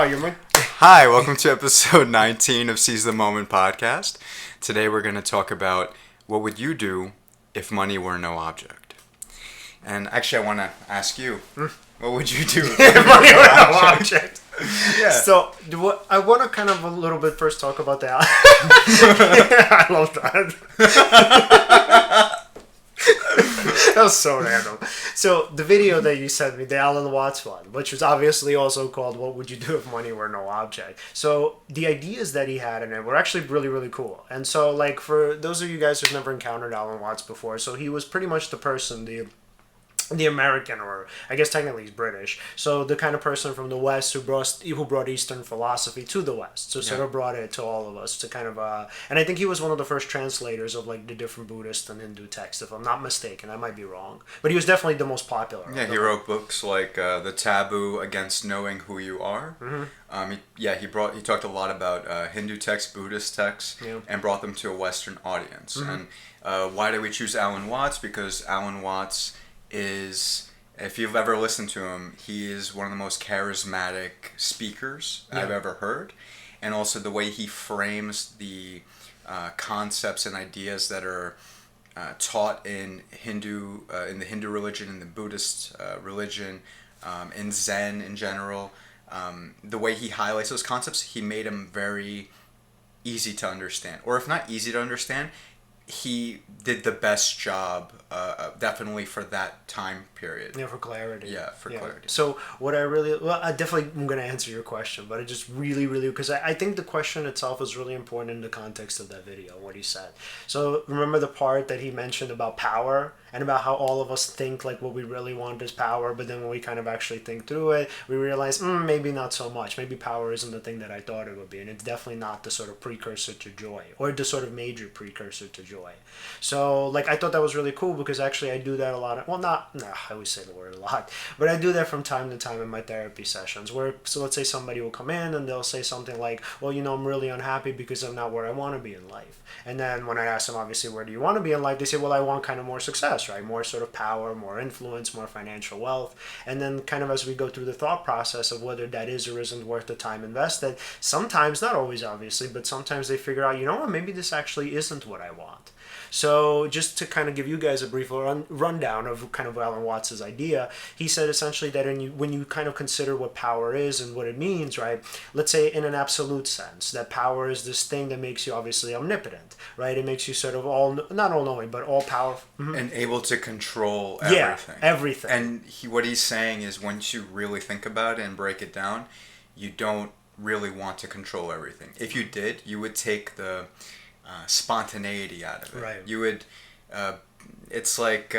Hi, Ulman. Hi, welcome to episode 19 of Seize the Moment podcast. Today we're going to talk about what would you do if money were no object. And actually I want to ask you, what would you do if Money were no object. Yeah. So, I want to kind of a little bit first talk about the... I love that. That was so random. So, the video that you sent me, the Alan Watts one, which was obviously also called What Would You Do If Money Were No Object? So, the ideas that he had in it were actually really, really cool. And so, like, for those of you guys who've never encountered Alan Watts before, so he was pretty much the person, the American, or I guess technically he's British, so the kind of person from the West who brought Eastern philosophy to the West, so sort of brought it to all of us to kind of and I think he was one of the first translators of like the different Buddhist and Hindu texts, if I'm not mistaken. I might be wrong, but he was definitely the most popular. Yeah, he wrote books like The Taboo Against Knowing Who You Are. He talked a lot about Hindu texts, Buddhist texts, and brought them to a Western audience. And why did we choose Alan Watts? Because Alan Watts is, if you've ever listened to him, he is one of the most charismatic speakers I've ever heard. And also the way he frames the concepts and ideas that are taught in the Hindu religion, in the Buddhist religion, in Zen in general. The way he highlights those concepts, he made them very easy to understand. Or if not easy to understand, he did the best job, definitely for that time period. Yeah, for clarity. Yeah, for clarity. So I definitely am going to answer your question, but I just really, because I think the question itself is really important in the context of that video, what he said. So remember the part that he mentioned about power and about how all of us think like what we really want is power, but then when we kind of actually think through it, we realize maybe not so much. Maybe power isn't the thing that I thought it would be, and it's definitely not the sort of precursor to joy, or the sort of major precursor to joy. So like I thought that was really cool, because actually I do that a lot. I always say the word a lot, but I do that from time to time in my therapy sessions, where, so let's say somebody will come in and they'll say something like, well, I'm really unhappy because I'm not where I want to be in life. And then when I ask them, obviously, where do you want to be in life? They say, well, I want kind of more success, right? More sort of power, more influence, more financial wealth. And then kind of as we go through the thought process of whether that is or isn't worth the time invested, sometimes, not always obviously, but sometimes they figure out, maybe this actually isn't what I want. So just to kind of give you guys a brief rundown of kind of Alan Watts' idea, he said essentially that when you kind of consider what power is and what it means, right? Let's say in an absolute sense, that power is this thing that makes you obviously omnipotent, right? It makes you sort of not all-knowing, but all-powerful. And able to control everything. Yeah, everything. And what he's saying is, once you really think about it and break it down, you don't really want to control everything. If you did, you would take the spontaneity out of it. Right. You would, it's like,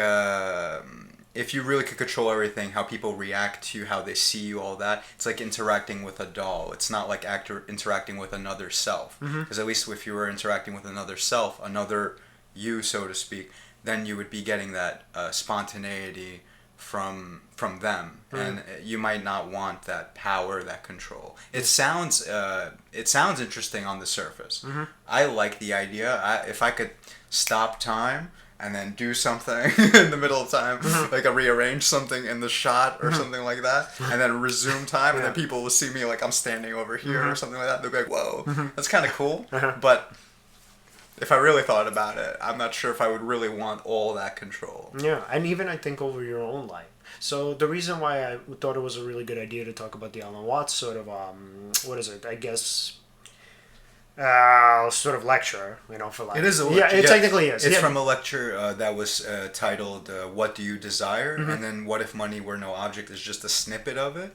if you really could control everything, how people react to you, how they see you, all that, it's like interacting with a doll. It's not like interacting with another self. Because at least if you were interacting with another self, another you, so to speak, then you would be getting that spontaneity from them, and you might not want that power, that control. It sounds interesting on the surface. I like the idea. If I could stop time and then do something in the middle of time, like rearrange something in the shot or something like that, and then resume time, and then people will see me like I'm standing over here or something like that. They'll be like, "Whoa, that's kind of cool," but if I really thought about it, I'm not sure if I would really want all that control. Yeah, and even I think over your own life. So the reason why I thought it was a really good idea to talk about the Alan Watts sort of, sort of lecture, for like... It is a lecture. Yeah, it technically is. It's from a lecture that was titled, What Do You Desire? And then What If Money Were No Object is just a snippet of it.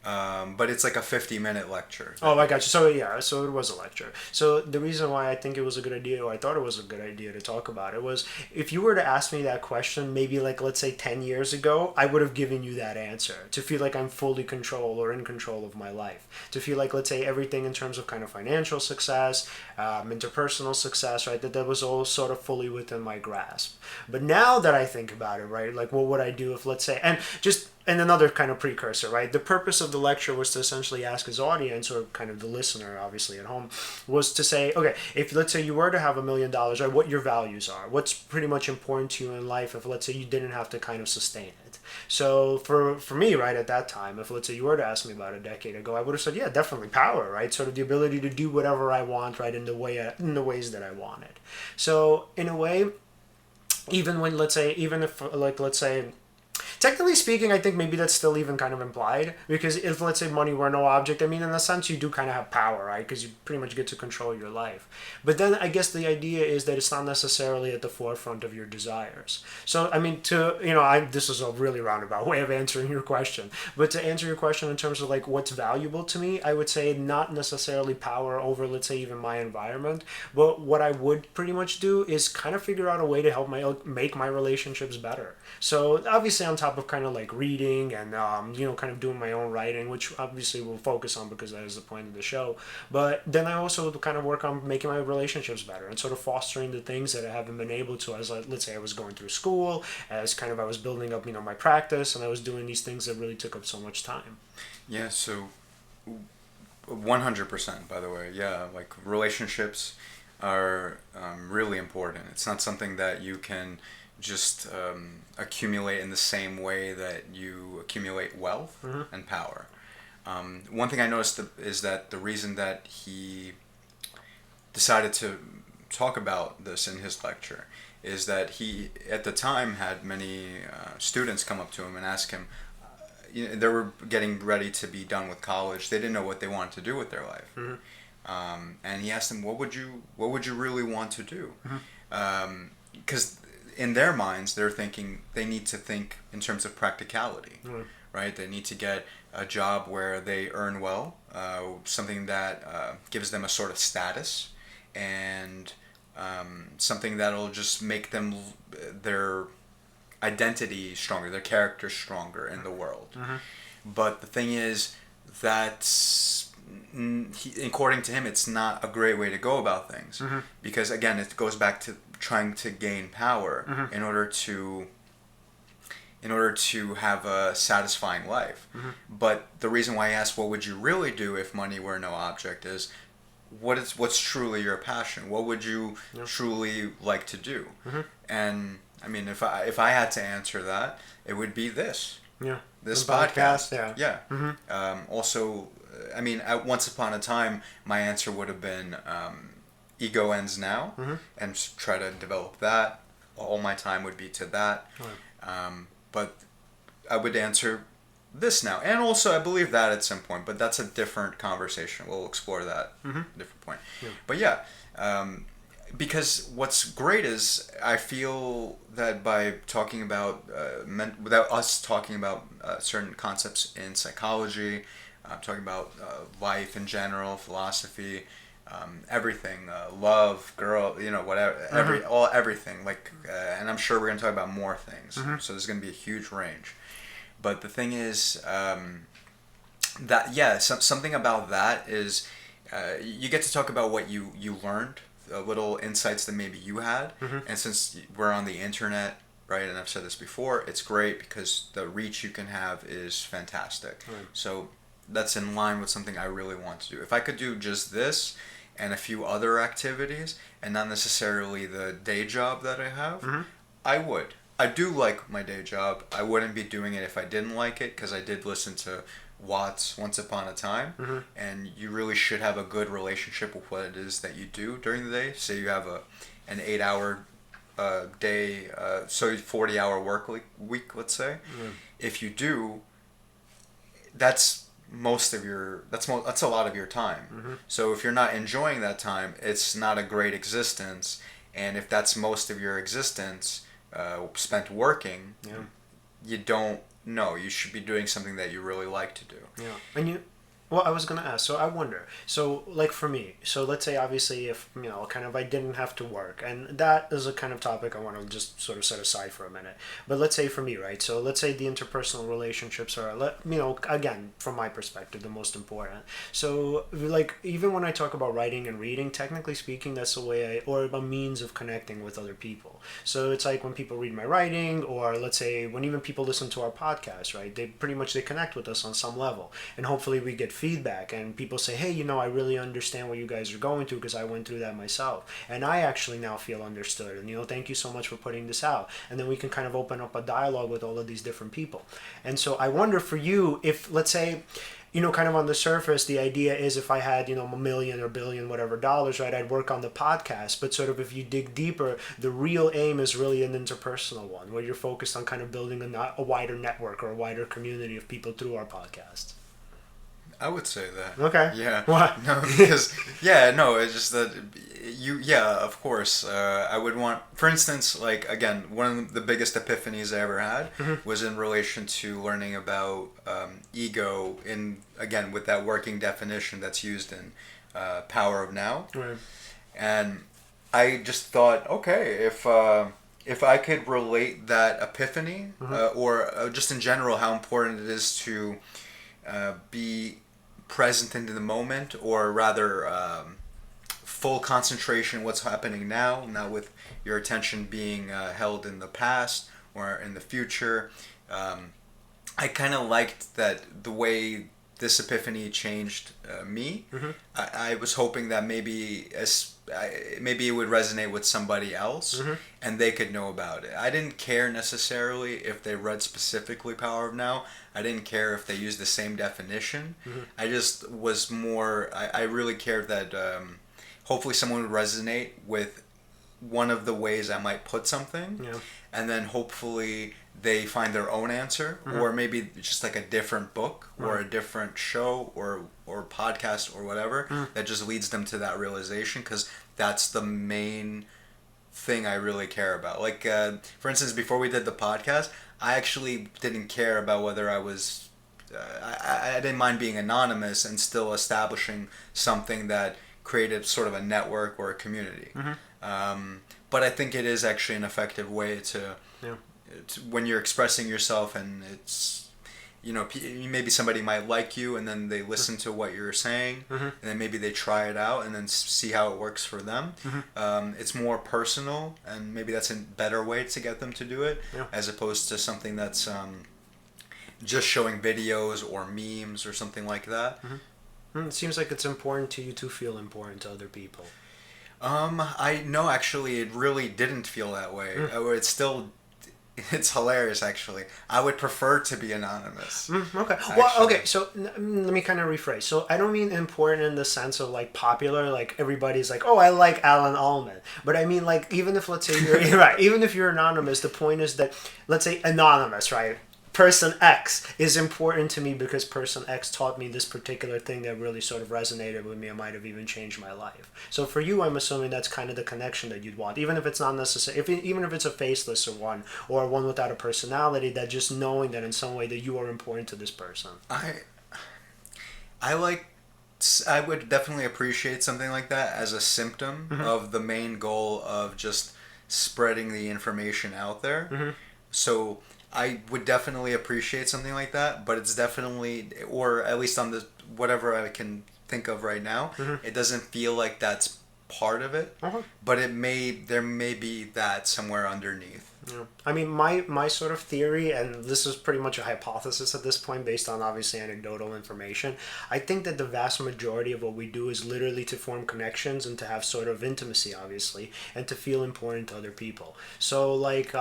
But it's like a 50-minute lecture. Oh, I got you. So it was a lecture. So the reason why I think it was a good idea, or I thought it was a good idea to talk about it, was if you were to ask me that question, maybe like, let's say 10 years ago, I would have given you that answer. To feel like I'm fully control or in control of my life. To feel like, let's say, everything in terms of kind of financial success, interpersonal success, right? That was all sort of fully within my grasp. But now that I think about it, right? Like, what would I do if, let's say, and another kind of precursor, right? The purpose of the lecture was to essentially ask his audience, or kind of the listener, obviously at home, was to say, okay, if let's say you were to have $1 million, right, what your values are, what's pretty much important to you in life if let's say you didn't have to kind of sustain it. So for me, right, at that time, if let's say you were to ask me about a decade ago, I would have said, yeah, definitely power, right? Sort of the ability to do whatever I want, right, in the ways that I wanted. So in a way, even when let's say, even if like let's say, technically speaking, I think maybe that's still even kind of implied, because if let's say money were no object, I mean, in a sense you do kind of have power, right? Because you pretty much get to control your life. But then I guess the idea is that it's not necessarily at the forefront of your desires. So I mean, this is a really roundabout way of answering your question, but to answer your question in terms of like what's valuable to me, I would say not necessarily power over, let's say, even my environment, but what I would pretty much do is kind of figure out a way to help make my relationships better. So obviously on top of kind of like reading and kind of doing my own writing, which obviously we'll focus on because that is the point of the show. But then I also kind of work on making my relationships better and sort of fostering the things that I haven't been able to, as let's say I was going through school, as kind of I was building up my practice, and I was doing these things that really took up so much time. Yeah. So 100%, by the way. Yeah, like relationships are really important. It's not something that you can just accumulate in the same way that you accumulate wealth and power. One thing I noticed is that the reason that he decided to talk about this in his lecture is that he, at the time, had many students come up to him and ask him, they were getting ready to be done with college. They didn't know what they wanted to do with their life. And he asked them, what would you really want to do? Because in their minds, they're thinking they need to think in terms of practicality, right? They need to get a job where they earn well, something that gives them a sort of status, and something that'll just make them their identity stronger, their character stronger in the world. But the thing is that, according to him, it's not a great way to go about things, because again, it goes back to trying to gain power in order to have a satisfying life. But the reason why I asked what would you really do if money were no object is what's truly your passion? What would you truly like to do? And I mean, if I had to answer that, it would be this. This podcast. Also, I mean, once upon a time, my answer would have been ego ends now, and try to develop that. All my time would be to that. But I would answer this now. And also, I believe that at some point, but that's a different conversation. We'll explore that at a different point. But yeah, because what's great is I feel that by talking about, without us talking about certain concepts in psychology, talking about life in general, philosophy, everything, love, girl, whatever, everything. Like, and I'm sure we're gonna talk about more things. So there's gonna be a huge range. But the thing is, something about that is, you get to talk about what you learned, little insights that maybe you had, and since we're on the internet, right, and I've said this before, it's great because the reach you can have is fantastic. So that's in line with something I really want to do. If I could do just this and a few other activities and not necessarily the day job that I have, I would. I do like my day job. I wouldn't be doing it if I didn't like it, because I did listen to Watts Once Upon a Time, and you really should have a good relationship with what it is that you do during the day. Say you have an 8-hour day, so 40-hour work week, let's say. If you do, that's a lot of your time. So if you're not enjoying that time, it's not a great existence. And if that's most of your existence spent working, you don't know. You should be doing something that you really like to do. And well, I was going to ask, so I wonder, so like for me, so let's say obviously if, kind of I didn't have to work, and that is a kind of topic I want to just sort of set aside for a minute, but let's say for me, right, so let's say the interpersonal relationships are, again, from my perspective, the most important. So like, even when I talk about writing and reading, technically speaking, that's a way or a means of connecting with other people. So it's like when people read my writing, or let's say when even people listen to our podcast, right, they connect with us on some level, and hopefully we get feedback and people say, hey, I really understand what you guys are going through because I went through that myself. And I actually now feel understood. And, thank you so much for putting this out. And then we can kind of open up a dialogue with all of these different people. And so I wonder for you, if, let's say, kind of on the surface, the idea is if I had, a million or billion, whatever dollars, right, I'd work on the podcast. But sort of if you dig deeper, the real aim is really an interpersonal one where you're focused on kind of building a wider network or a wider community of people through our podcast. I would say that. Okay. Yeah. What? No, because, it's just that of course, I would want, for instance, like, again, one of the biggest epiphanies I ever had was in relation to learning about ego again, with that working definition that's used in Power of Now. Right. And I just thought, okay, if I could relate that epiphany, or just in general, how important it is to be present into the moment, or rather full concentration what's happening now, not with your attention being held in the past or in the future. I kind of liked that the way this epiphany changed me. I was hoping that maybe it would resonate with somebody else and they could know about it. I didn't care necessarily if they read specifically Power of Now. I didn't care if they used the same definition. I just was more, I really cared that hopefully someone would resonate with one of the ways I might put something. Yeah. And then hopefully they find their own answer, or maybe just like a different book or a different show or podcast or whatever that just leads them to that realization, because that's the main thing I really care about. Like, for instance, before we did the podcast, I actually didn't care about whether I was... I didn't mind being anonymous and still establishing something that created sort of a network or a community. But I think it is actually an effective way to when you're expressing yourself, and it's, maybe somebody might like you and then they listen to what you're saying, and then maybe they try it out and then see how it works for them. It's more personal, and maybe that's a better way to get them to do it, as opposed to something that's just showing videos or memes or something like that. It seems like it's important to you to feel important to other people. No, actually, it really didn't feel that way. It's hilarious, actually. I would prefer to be anonymous. Okay. Actually. Well, okay, so let me kind of rephrase. So I don't mean important in the sense of like popular, like everybody's like, oh, I like Alen Ulman. But I mean, like, even if, let's say you're right, even if you're anonymous, the point is that, let's say anonymous, right? Person X is important to me because person X taught me this particular thing that really sort of resonated with me and might have even changed my life. So for you, I'm assuming that's kind of the connection that you'd want, even if it's not necessary, even if it's a faceless one or one without a personality, that just knowing that in some way that you are important to this person. I would definitely appreciate something like that as a symptom of the main goal of just spreading the information out there. So I would definitely appreciate something like that, but it's definitely, or at least on the whatever I can think of right now, it doesn't feel like that's part of it, but there may be that somewhere underneath. Yeah. I mean, my sort of theory, and this is pretty much a hypothesis at this point based on obviously anecdotal information, I think that the vast majority of what we do is literally to form connections and to have sort of intimacy, obviously, and to feel important to other people. So like,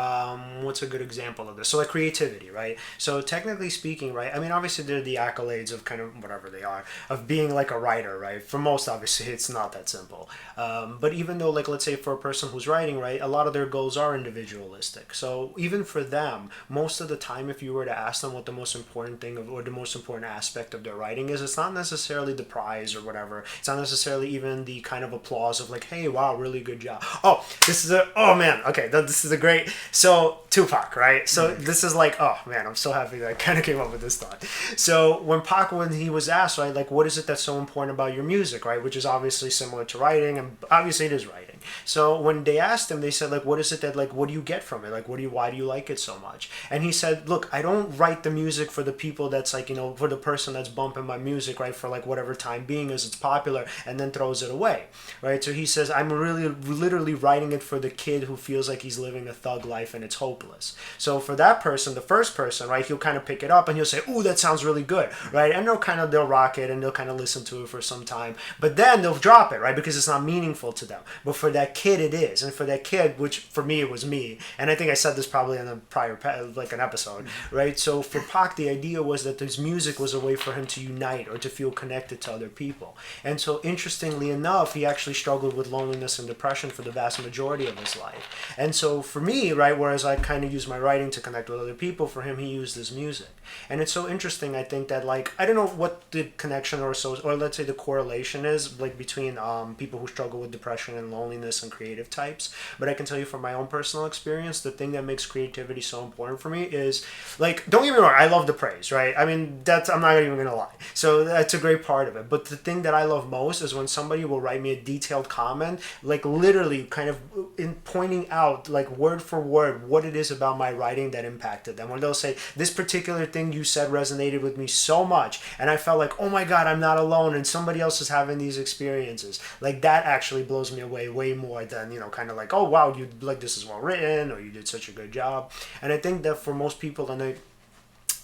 what's a good example of this? So like creativity, right? So technically speaking, right, I mean, obviously there are the accolades of kind of whatever they are, of being like a writer, right? For most, obviously, it's not that simple. But even though, like, let's say for a person who's writing, right, a lot of their goals are individualistic. So even for them, most of the time, if you were to ask them what the most important thing or the most important aspect of their writing is, it's not necessarily the prize or whatever. It's not necessarily even the kind of applause of like, hey, wow, really good job. Oh, this is a great, so Tupac, right? So this is like, oh man, I'm so happy that I kind of came up with this thought. So when he was asked, right, like, what is it that's so important about your music, right? Which is obviously similar to writing, and obviously it is writing. So when they asked him, they said, like, what is it that, like, what do you get from it? Like, why do you like it so much? And he said, look, I don't write the music for the people that's like, for the person that's bumping my music, right, for like whatever time being as it's popular, and then throws it away, right? So he says, I'm really literally writing it for the kid who feels like he's living a thug life and it's hopeless. So for that person, the first person, right, he'll kind of pick it up and he'll say, ooh, that sounds really good, right? And they'll rock it and they'll kind of listen to it for some time, but then they'll drop it, right, because it's not meaningful to them. But for that kid, it is. And for that kid, which for me, it was me, and I think I said this probably in a prior, like an episode, right? So for Pac, the idea was that this music was a way for him to unite or to feel connected to other people. And so interestingly enough, he actually struggled with loneliness and depression for the vast majority of his life. And so for me, right, whereas I kind of use my writing to connect with other people, for him, he used his music. And it's so interesting, I think, that, like, I don't know what the connection or let's say the correlation is, like, between people who struggle with depression and loneliness and creative types. But I can tell you from my own personal experience, the thing that makes creativity so important for me is, like, don't get me wrong, I love the praise, right? I mean, I'm not even going to lie. So that's a great part of it. But the thing that I love most is when somebody will write me a detailed comment, like literally kind of in pointing out, like word for word, what it is about my writing that impacted them. When they'll say, this particular thing you said resonated with me so much, and I felt like, oh my God, I'm not alone, and somebody else is having these experiences. Like, that actually blows me away way more than, kind of like, oh wow, you, like, this is well written, or you did such a good job. And I think that for most people, and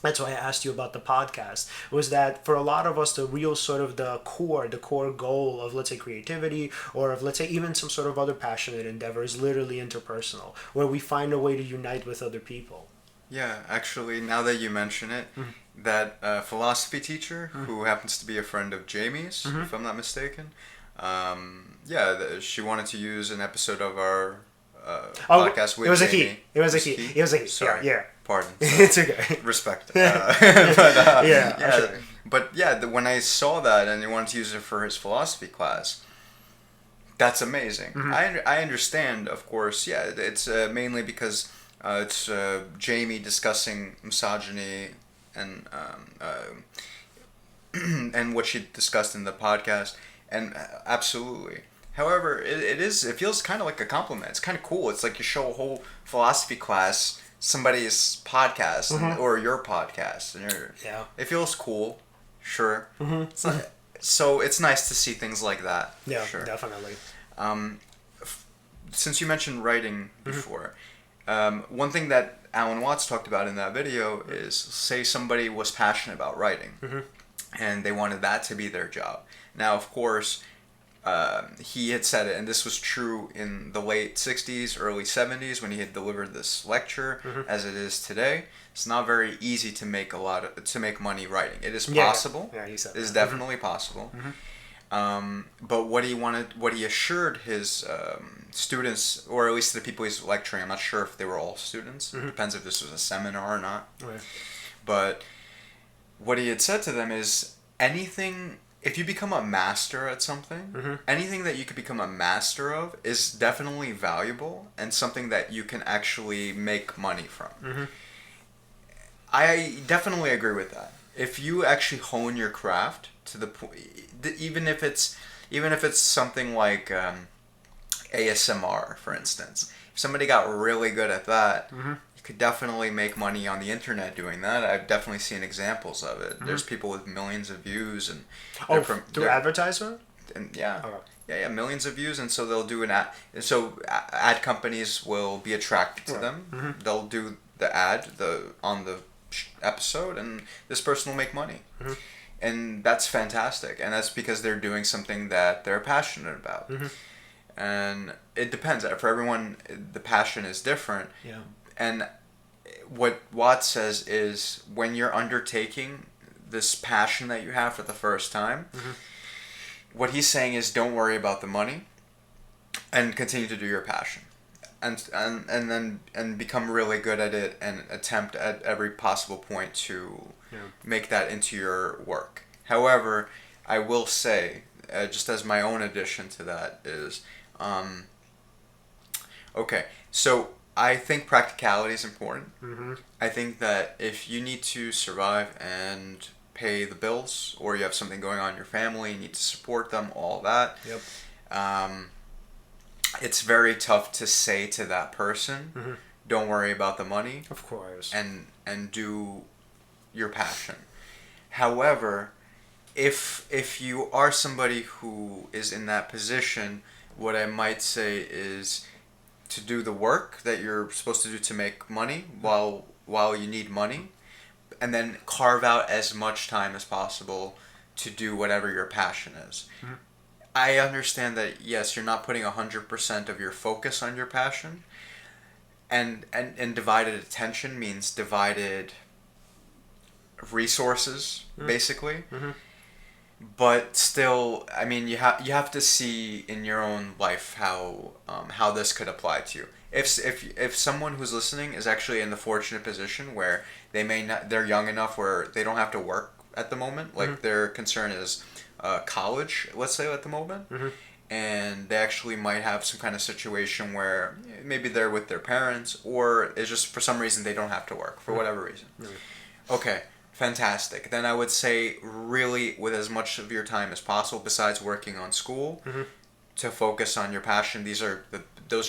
that's why I asked you about the podcast, was that for a lot of us, the real sort of the core goal of, let's say, creativity, or of, let's say, even some sort of other passionate endeavor is literally interpersonal, where we find a way to unite with other people. Yeah, actually, now that you mention it, that philosophy teacher, who happens to be a friend of Jamie's, if I'm not mistaken, she wanted to use an episode of our podcast with Jamie. It was a he. Sorry. Yeah. Pardon. It's okay. Respect. Sure. But yeah, when I saw that and he wanted to use it for his philosophy class, that's amazing. I understand, of course. Yeah, it's mainly because it's Jamie discussing misogyny and and what she discussed in the podcast, and absolutely. However, it feels kind of like a compliment. It's kind of cool. It's like you show a whole philosophy class somebody's podcast or your podcast, and it feels cool. Sure. So it's nice to see things like that. Yeah, sure. Definitely. Since you mentioned writing before, one thing that Alan Watts talked about in that video is, say somebody was passionate about writing, and they wanted that to be their job. Now, of course, he had said it, and this was true in the late 60s, early 70s, when he had delivered this lecture, as it is today. It's not very easy to make money writing. It is possible. Yeah, he said it is definitely possible. But what he assured his students, or at least the people he's lecturing, I'm not sure if they were all students. Depends if this was a seminar or not. Right. But what he had said to them is, if you become a master at something, anything that you could become a master of is definitely valuable and something that you can actually make money from. I definitely agree with that. If you actually hone your craft to the point, even if it's something like ASMR, for instance, if somebody got really good at that, you could definitely make money on the internet doing that. I've definitely seen examples of it. There's people with millions of views, and through advertisement. And millions of views, and so they'll do an ad. So ad companies will be attracted to them. They'll do the ad on the episode, and this person will make money. And that's fantastic, and that's because they're doing something that they're passionate about. And it depends. For everyone, the passion is different. Yeah. And what Watts says is, when you're undertaking this passion that you have for the first time, what he's saying is, don't worry about the money, and continue to do your passion, and become really good at it, and attempt at every possible point to make that into your work. However, I will say, just as my own addition to that is, okay, so I think practicality is important. I think that if you need to survive and pay the bills, or you have something going on in your family, you need to support them, all that. it's very tough to say to that person, don't worry about the money. Of course. And do your passion. However, if you are somebody who is in that position, what I might say is to do the work that you're supposed to do to make money while you need money, and then carve out as much time as possible to do whatever your passion is. I understand that, yes, you're not putting 100% of your focus on your passion, and divided attention means divided resources, basically. But still, I mean, you have to see in your own life how this could apply to you. If someone who's listening is actually in the fortunate position where they're young enough where they don't have to work at the moment, like their concern is college, let's say, at the moment, and they actually might have some kind of situation where maybe they're with their parents, or it's just for some reason they don't have to work for whatever reason. Okay. Fantastic. Then I would say really with as much of your time as possible, besides working on school, to focus on your passion. Those are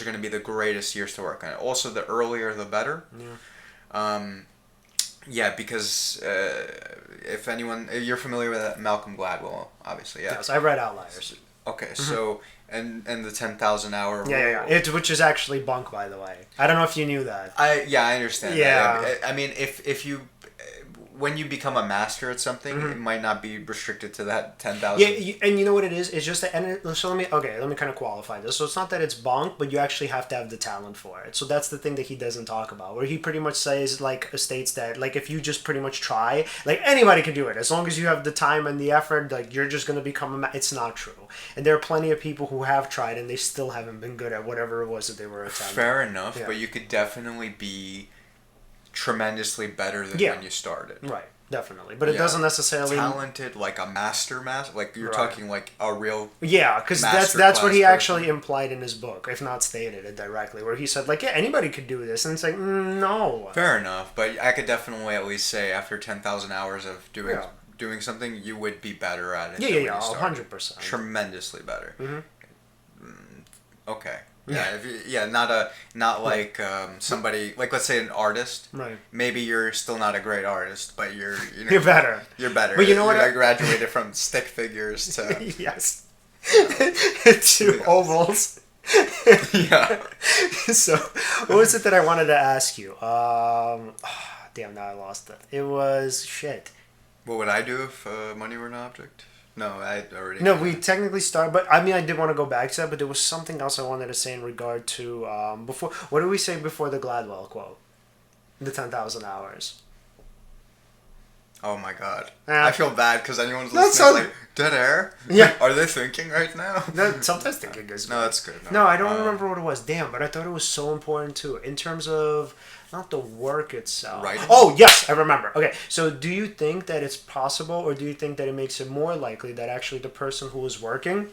going to be the greatest years to work on it. Also, the earlier the better. Because if you're familiar with Malcolm Gladwell, obviously, yeah. Yes, I read Outliers. Okay, so and the 10,000 hour rule. Yeah. Which is actually bunk, by the way. I don't know if you knew that. I understand. Yeah. That. I mean, if you. When you become a master at something, it might not be restricted to that 10,000. Yeah, and you know what it is? It's just that, so let me kind of qualify this. So it's not that it's bunk, but you actually have to have the talent for it. So that's the thing that he doesn't talk about, where he pretty much states that, like, if you just pretty much try, like, anybody can do it. As long as you have the time and the effort, like, you're just going to become it's not true. And there are plenty of people who have tried and they still haven't been good at whatever it was that they were attempting. Fair enough, but you could definitely be tremendously better than when you started. Right, definitely. But it doesn't necessarily... Talented, like a master, like you're talking like a real... Yeah, because that's what he actually implied in his book, if not stated it directly, where he said, like, yeah, anybody could do this. And it's like, no. Fair enough, but I could definitely at least say after 10,000 hours of doing something, you would be better at it. Yeah, 100%. Tremendously better. Okay. Not like somebody, like, let's say an artist. Right. Maybe you're still not a great artist, but you're better. You're better. But you know what? I graduated from stick figures to yes, to ovals. Yeah. So, what was it that I wanted to ask you? Damn, now I lost it. It was shit. What would I do if money were an object? No, I already... No, we technically started, but I mean, I did want to go back to that, but there was something else I wanted to say in regard to, before... What did we say before the Gladwell quote? The 10,000 hours. Oh my god. I feel bad because anyone's listening like, dead air? Yeah. Are they thinking right now? Sometimes thinking is good. No, that's good. No, I don't remember what it was. Damn, but I thought it was so important too. In terms of... Not the work itself. Right. Oh, yes, I remember. Okay, so do you think that it's possible, or do you think that it makes it more likely that actually the person who is working,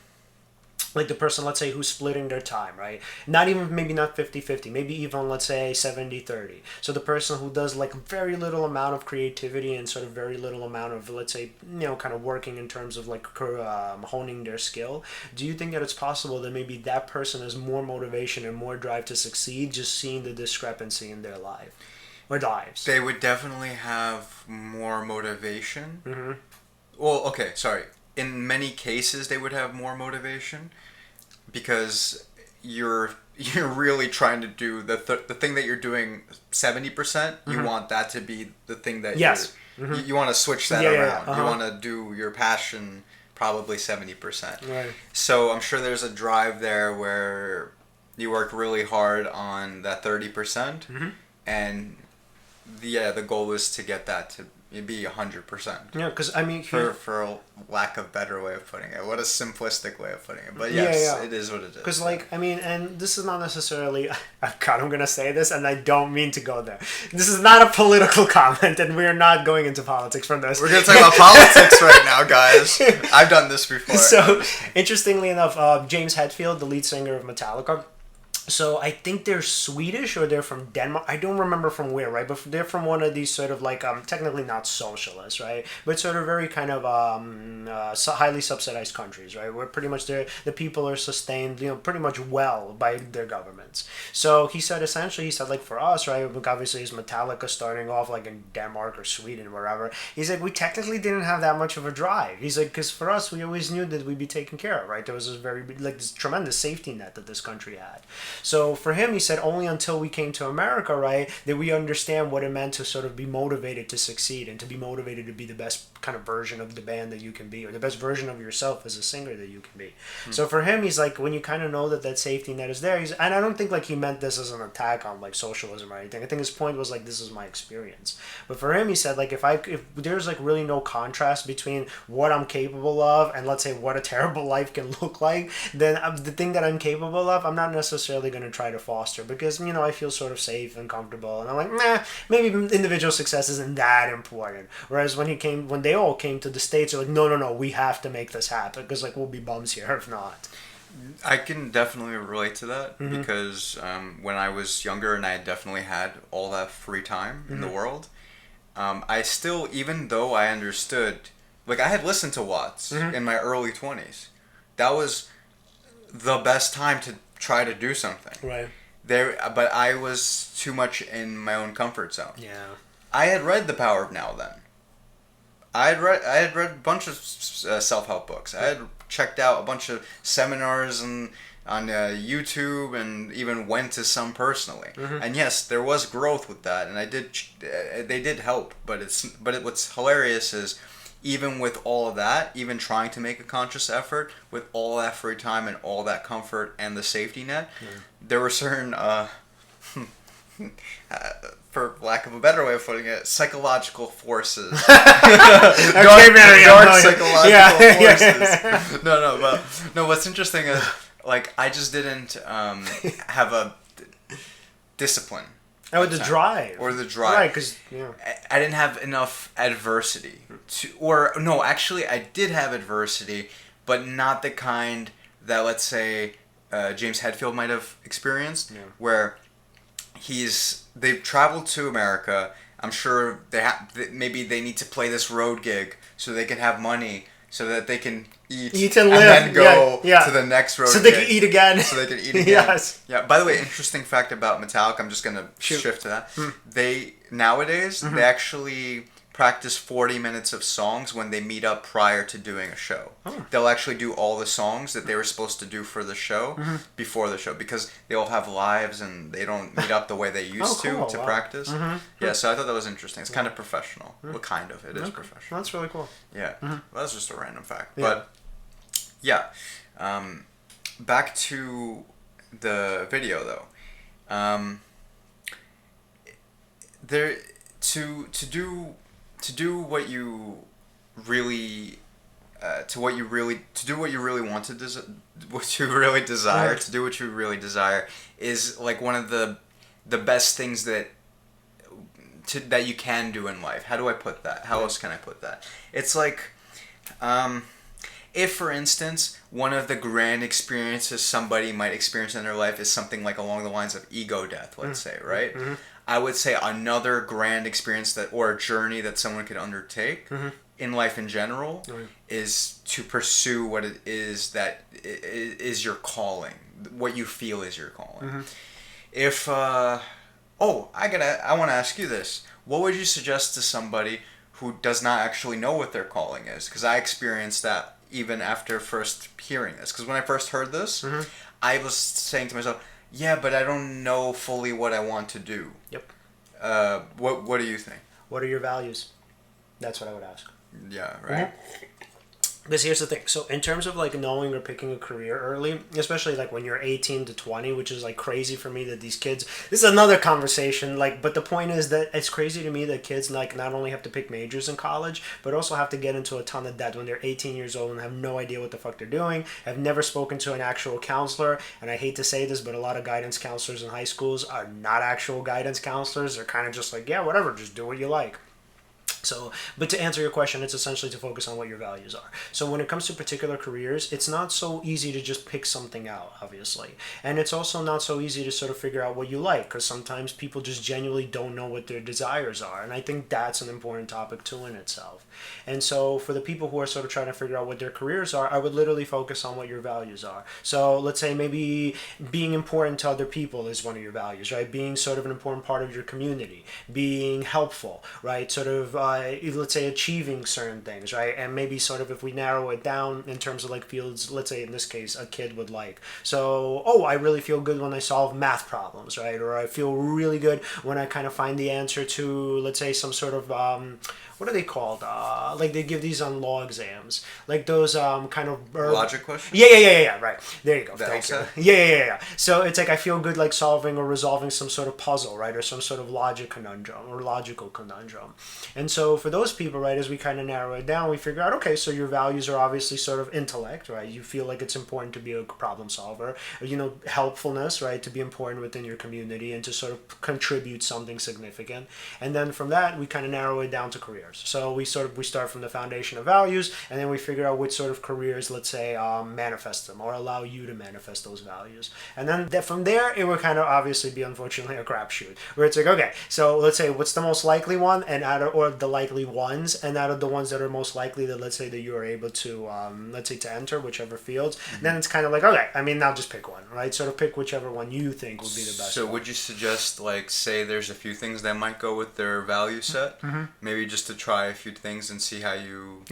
like the person, let's say, who's splitting their time, right? Maybe not 50-50, maybe even, let's say, 70-30. So the person who does, like, very little amount of creativity and sort of very little amount of, let's say, kind of working in terms of, like, honing their skill. Do you think that it's possible that maybe that person has more motivation and more drive to succeed just seeing the discrepancy in their life? Or lives? They would definitely have more motivation. Well, okay, sorry. In many cases, they would have more motivation because you're really trying to do the thing that you're doing 70%. You want that to be the thing that you want to switch that around. You want to do your passion probably 70%. Right. So I'm sure there's a drive there where you work really hard on that 30%, and the goal is to get that to be 100%. Yeah, because I mean, for a lack of better way of putting it, what a simplistic way of putting it. But yes, it is what it is. Because, like, I mean, and this is not necessarily. God, I'm gonna say this, and I don't mean to go there. This is not a political comment, and we're not going into politics from this. We're gonna talk about politics right now, guys. I've done this before. So, interestingly enough, James Hetfield, the lead singer of Metallica, So I think they're Swedish or they're from Denmark. I don't remember from where, right? But they're from one of these sort of like technically not socialist, right? But sort of very kind of highly subsidized countries, right? Where pretty much the people are sustained, pretty much well by their governments. So he said essentially, he said like for us, right? Obviously, is Metallica starting off like in Denmark or Sweden, wherever. He's like, we technically didn't have that much of a drive. He's like, because for us, we always knew that we'd be taken care of, right? There was this very like this tremendous safety net that this country had. So for him, he said only until we came to America, right, that we understand what it meant to sort of be motivated to succeed and to be motivated to be the best kind of version of the band that you can be, or the best version of yourself as a singer that you can be. So for him, he's like, when you kind of know that safety net is there, and I don't think like he meant this as an attack on like socialism or anything. I think his point was like, this is my experience. But for him, he said like, if there's like really no contrast between what I'm capable of and let's say what a terrible life can look like, then the thing that I'm capable of, I'm not necessarily going to try to foster because I feel sort of safe and comfortable, and I'm like, maybe individual success isn't that important. Whereas when they all came to the States, they're like, no, we have to make this happen because like we'll be bums here if not. I can definitely relate to that because when I was younger and I definitely had all that free time in the world, I still, even though I understood, like I had listened to Watts in my early 20s, that was the best time to try to do something. Right. But I was too much in my own comfort zone. Yeah. I had read The Power of Now then. I had read a bunch of self-help books. I had checked out a bunch of seminars on YouTube and even went to some personally. And yes, there was growth with that, and they did help. But what's hilarious is, even with all of that, even trying to make a conscious effort with all that free time and all that comfort and the safety net, there were certain, for lack of a better way of putting it, psychological forces. dark psychological forces. No, what's interesting is, like, I just didn't have a discipline. Oh, the drive. Or the drive. Right, because, I didn't have enough adversity. Actually, I did have adversity, but not the kind that, let's say, James Hetfield might have experienced, where they've traveled to America. I'm sure maybe they need to play this road gig so they can have money so that they can eat and live. Then go to the next road so they gig. can eat again. So they can eat again. Yes. Yeah. By the way, interesting fact about Metallica, I'm just going to shift to that. They actually practice 40 minutes of songs when they meet up prior to doing a show. They'll actually do all the songs that they were supposed to do for the show before the show, because they all have lives and they don't meet up the way they used to practice. Yeah, so I thought that was interesting. It's kind of professional. Well, kind of. It is professional. That's really cool. Yeah. Well, that's just a random fact. But, yeah. Back to the video, though. To do what you really want to what you really desire, to do what you really desire is like one of the best things that you can do in life. How do I put that? How else can I put that? It's like, if for instance, one of the grand experiences somebody might experience in their life is something like along the lines of ego death, let's say, right? I would say another grand experience or a journey that someone could undertake in life in general is to pursue what it is that is your calling, what you feel is your calling. If I want to ask you this: what would you suggest to somebody who does not actually know what their calling is? Because I experienced that even after first hearing this. Because when I first heard this, I was saying to myself, yeah, but I don't know fully what I want to do. Yep. What do you think? What are your values? That's what I would ask. Yeah, right? Because here's the thing. So in terms of like knowing or picking a career early, especially like when you're 18 to 20, which is like crazy for me that these kids, this is another conversation, like, but the point is that it's crazy to me that kids like not only have to pick majors in college, but also have to get into a ton of debt when they're 18 years old and have no idea what the fuck they're doing, have never spoken to an actual counselor. And I hate to say this, but a lot of guidance counselors in high schools are not actual guidance counselors. They're kind of just like, yeah, whatever, just do what you like. So, but to answer your question, it's essentially to focus on what your values are. So when it comes to particular careers, it's not so easy to just pick something out, obviously. And it's also not so easy to sort of figure out what you like, because sometimes people just genuinely don't know what their desires are. And I think that's an important topic too in itself. And so for the people who are sort of trying to figure out what their careers are, I would literally focus on what your values are. So let's say maybe being important to other people is one of your values, right? Being sort of an important part of your community, being helpful, right? Sort of, let's say achieving certain things, right? And maybe sort of if we narrow it down in terms of like fields, let's say in this case, a kid would like. So, oh, I really feel good when I solve math problems, right? Or I feel really good when I kind of find the answer to, let's say, some sort of, what are they called? Like they give these on law exams, like those kind of logic questions. Yeah. Right there you go. Thank you. LSAT? Yeah. So it's like I feel good like solving or resolving some sort of puzzle, right, or some sort of logic conundrum or logical conundrum. And so for those people, right, as we kind of narrow it down, we figure out okay, so your values are obviously sort of intellect, right? You feel like it's important to be a problem solver, helpfulness, right, to be important within your community and to sort of contribute something significant. And then from that, we kind of narrow it down to career. So we start from the foundation of values, and then we figure out which sort of careers, let's say, manifest them or allow you to manifest those values. And then from there, it would kind of obviously be unfortunately a crapshoot, where it's like, okay, so let's say what's the most likely one, and or the likely ones, and out of the ones that are most likely that let's say that you are able to, let's say to enter whichever fields, then it's kind of like okay, I mean now just pick one, right? Sort of pick whichever one you think would be the best. So one. would you suggest like say there's a few things that might go with their value set, maybe just to try a few things and see how you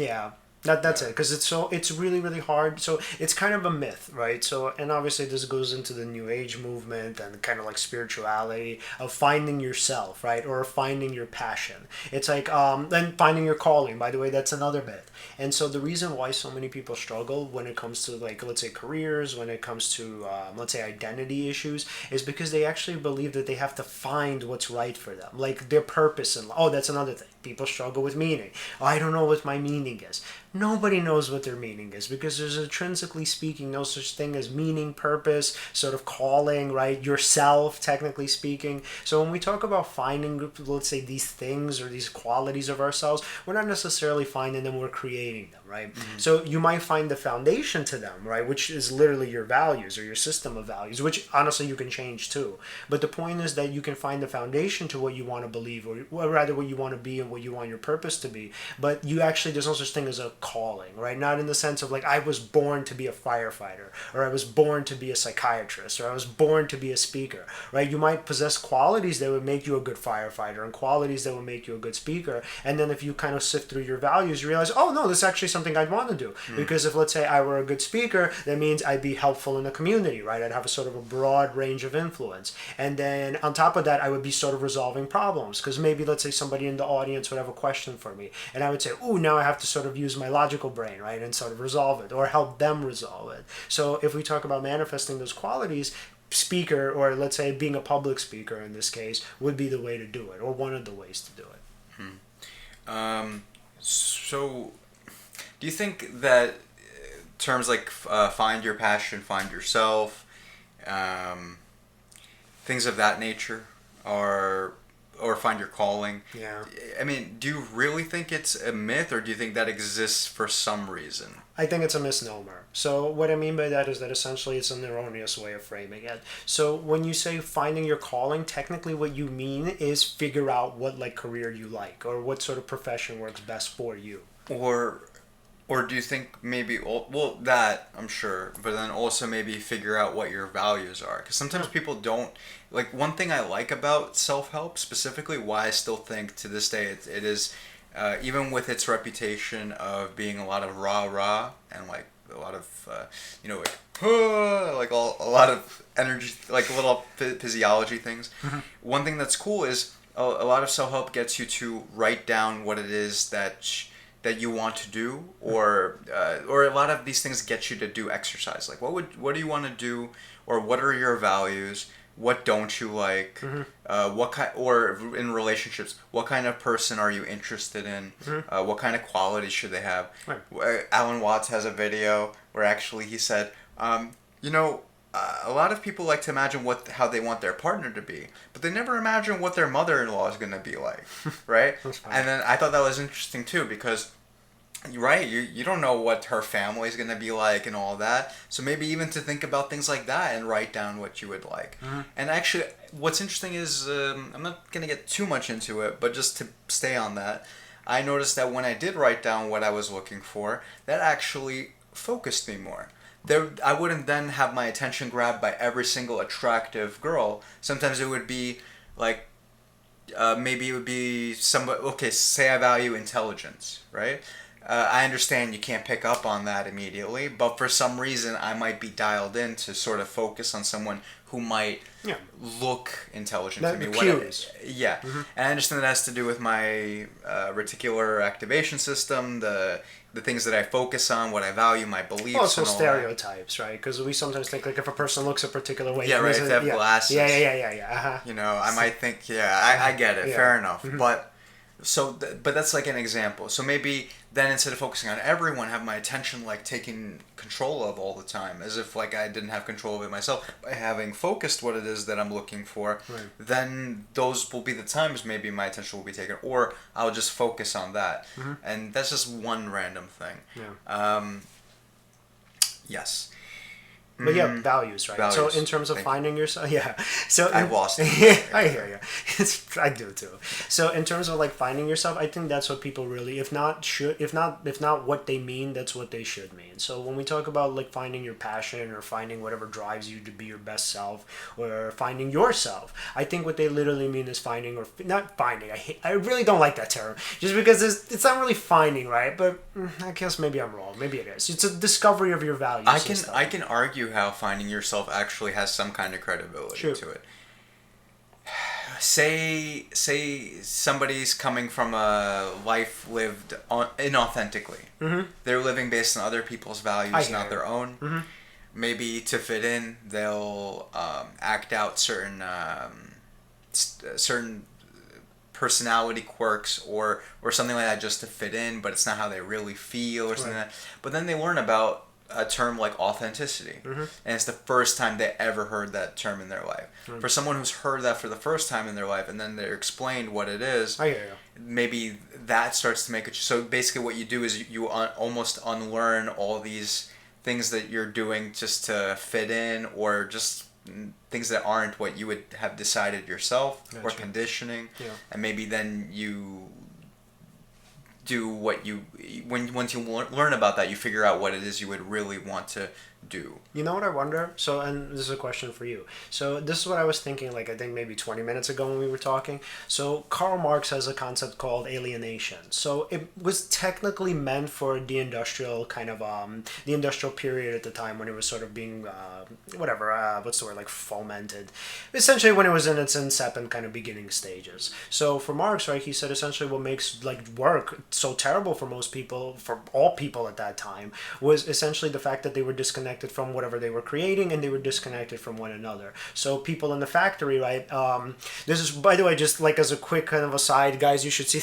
that's it, because it's really really hard. So it's kind of a myth, right? So and obviously this goes into the new age movement and kind of like spirituality of finding yourself, right, or finding your passion. It's like then finding your calling, by the way, that's another myth. And so the reason why so many people struggle when it comes to like let's say careers, when it comes to let's say identity issues, is because they actually believe that they have to find what's right for them, like their purpose in life. Oh, that's another thing, people struggle with meaning. Oh, I don't know what my meaning is. Nobody knows what their meaning is, because there's intrinsically speaking no such thing as meaning, purpose, sort of calling, right? Yourself, technically speaking. So when we talk about finding, let's say, these things or these qualities of ourselves, we're not necessarily finding them, we're creating them, right? So you might find the foundation to them, right? Which is literally your values or your system of values, which honestly you can change too. But the point is that you can find the foundation to what you want to believe, or rather what you want to be and what you want your purpose to be. But you actually, there's no such thing as a calling, right? Not in the sense of like I was born to be a firefighter, or I was born to be a psychiatrist, or I was born to be a speaker, right? You might possess qualities that would make you a good firefighter and qualities that would make you a good speaker, and then if you kind of sift through your values, you realize, oh no, this is actually something I'd want to do. Because if let's say I were a good speaker, that means I'd be helpful in the community, right? I'd have a sort of a broad range of influence, and then on top of that I would be sort of resolving problems, because maybe let's say somebody in the audience would have a question for me, and I would say, ooh, now I have to sort of use my logical brain, right, and sort of resolve it or help them resolve it. So if we talk about manifesting those qualities, speaker, or let's say being a public speaker in this case, would be the way to do it, or one of the ways to do it. So do you think that terms like find your passion, find yourself, things of that nature are, or find your calling. Yeah. I mean, do you really think it's a myth, or do you think that exists for some reason? I think it's a misnomer. So what I mean by that is that essentially it's an erroneous way of framing it. So when you say finding your calling, technically what you mean is figure out what like career you like, or what sort of profession works best for you. Or do you think maybe, well, that I'm sure, but then also maybe figure out what your values are? Because sometimes people don't, like, one thing I like about self-help, specifically why I still think to this day it is, even with its reputation of being a lot of rah-rah and like a lot of, like a lot of energy, like little physiology things. One thing that's cool is a lot of self-help gets you to write down what it is that you want to do, or a lot of these things get you to do exercise. Like what do you want to do, or what are your values? What don't you like? What kind, or in relationships, what kind of person are you interested in? What kind of qualities should they have? Right. Alan Watts has a video where actually he said, a lot of people like to imagine how they want their partner to be, but they never imagine what their mother-in-law is going to be like, right? And then I thought that was interesting too, because right, you don't know what her family is going to be like and all that. So maybe even to think about things like that and write down what you would like. And actually, what's interesting is, I'm not going to get too much into it, but just to stay on that, I noticed that when I did write down what I was looking for, that actually focused me more. I wouldn't then have my attention grabbed by every single attractive girl. Sometimes it would be like, maybe it would be somebody, okay, say I value intelligence, right? I understand you can't pick up on that immediately, but for some reason I might be dialed in to sort of focus on someone who might look intelligent to me. Yeah, and I understand that has to do with my reticular activation system, the things that I focus on, what I value, my beliefs. Also and all stereotypes, right? Because we sometimes think like if a person looks a particular way, right. If they have glasses, yeah. You know, I might think, I get it, fair enough, but. But that's like an example. So maybe then instead of focusing on everyone, have my attention like taken control of all the time, as if like I didn't have control of it myself. By having focused what it is that I'm looking for, then those will be the times maybe my attention will be taken, or I'll just focus on that. And that's just one random thing. Yes. But values, right? Values. So in terms of finding yourself, So I've lost it. I hear you. I do too. So in terms of like finding yourself, I think that's what people really, if not what they mean, that's what they should mean. So when we talk about like finding your passion or finding whatever drives you to be your best self or finding yourself, I think what they literally mean is finding or not finding. I really don't like that term, just because it's not really finding, right? But I guess maybe I'm wrong. Maybe it is. It's a discovery of your values. I can argue how finding yourself actually has some kind of credibility to it. Say somebody's coming from a life lived inauthentically. They're living based on other people's values, not their own. Maybe to fit in, they'll act out certain personality quirks or something like that just to fit in, but it's not how they really feel or something like that. But then they learn about a term like authenticity, and it's the first time they ever heard that term in their life. For someone who's heard that for the first time in their life, and then they're explained what it is, maybe that starts to make it. So basically what you do is you almost unlearn all these things that you're doing just to fit in, or just things that aren't what you would have decided yourself, or conditioning, and maybe then you do what once you learn about that, you figure out what it is you would really want to do. You know what I wonder? So, and this is a question for you. So this is what I was thinking, like I think maybe 20 minutes ago when we were talking. So Karl Marx has a concept called alienation. So it was technically meant for the industrial kind of, the industrial period at the time when it was sort of being, what's the word, like fomented. Essentially when it was in its incipient kind of beginning stages. So for Marx, right, he said essentially what makes like work so terrible for most people, for all people at that time, was essentially the fact that they were disconnected from whatever they were creating, and they were disconnected from one another. So people in the factory, right? This is, by the way, just like as a quick kind of aside, guys, you should see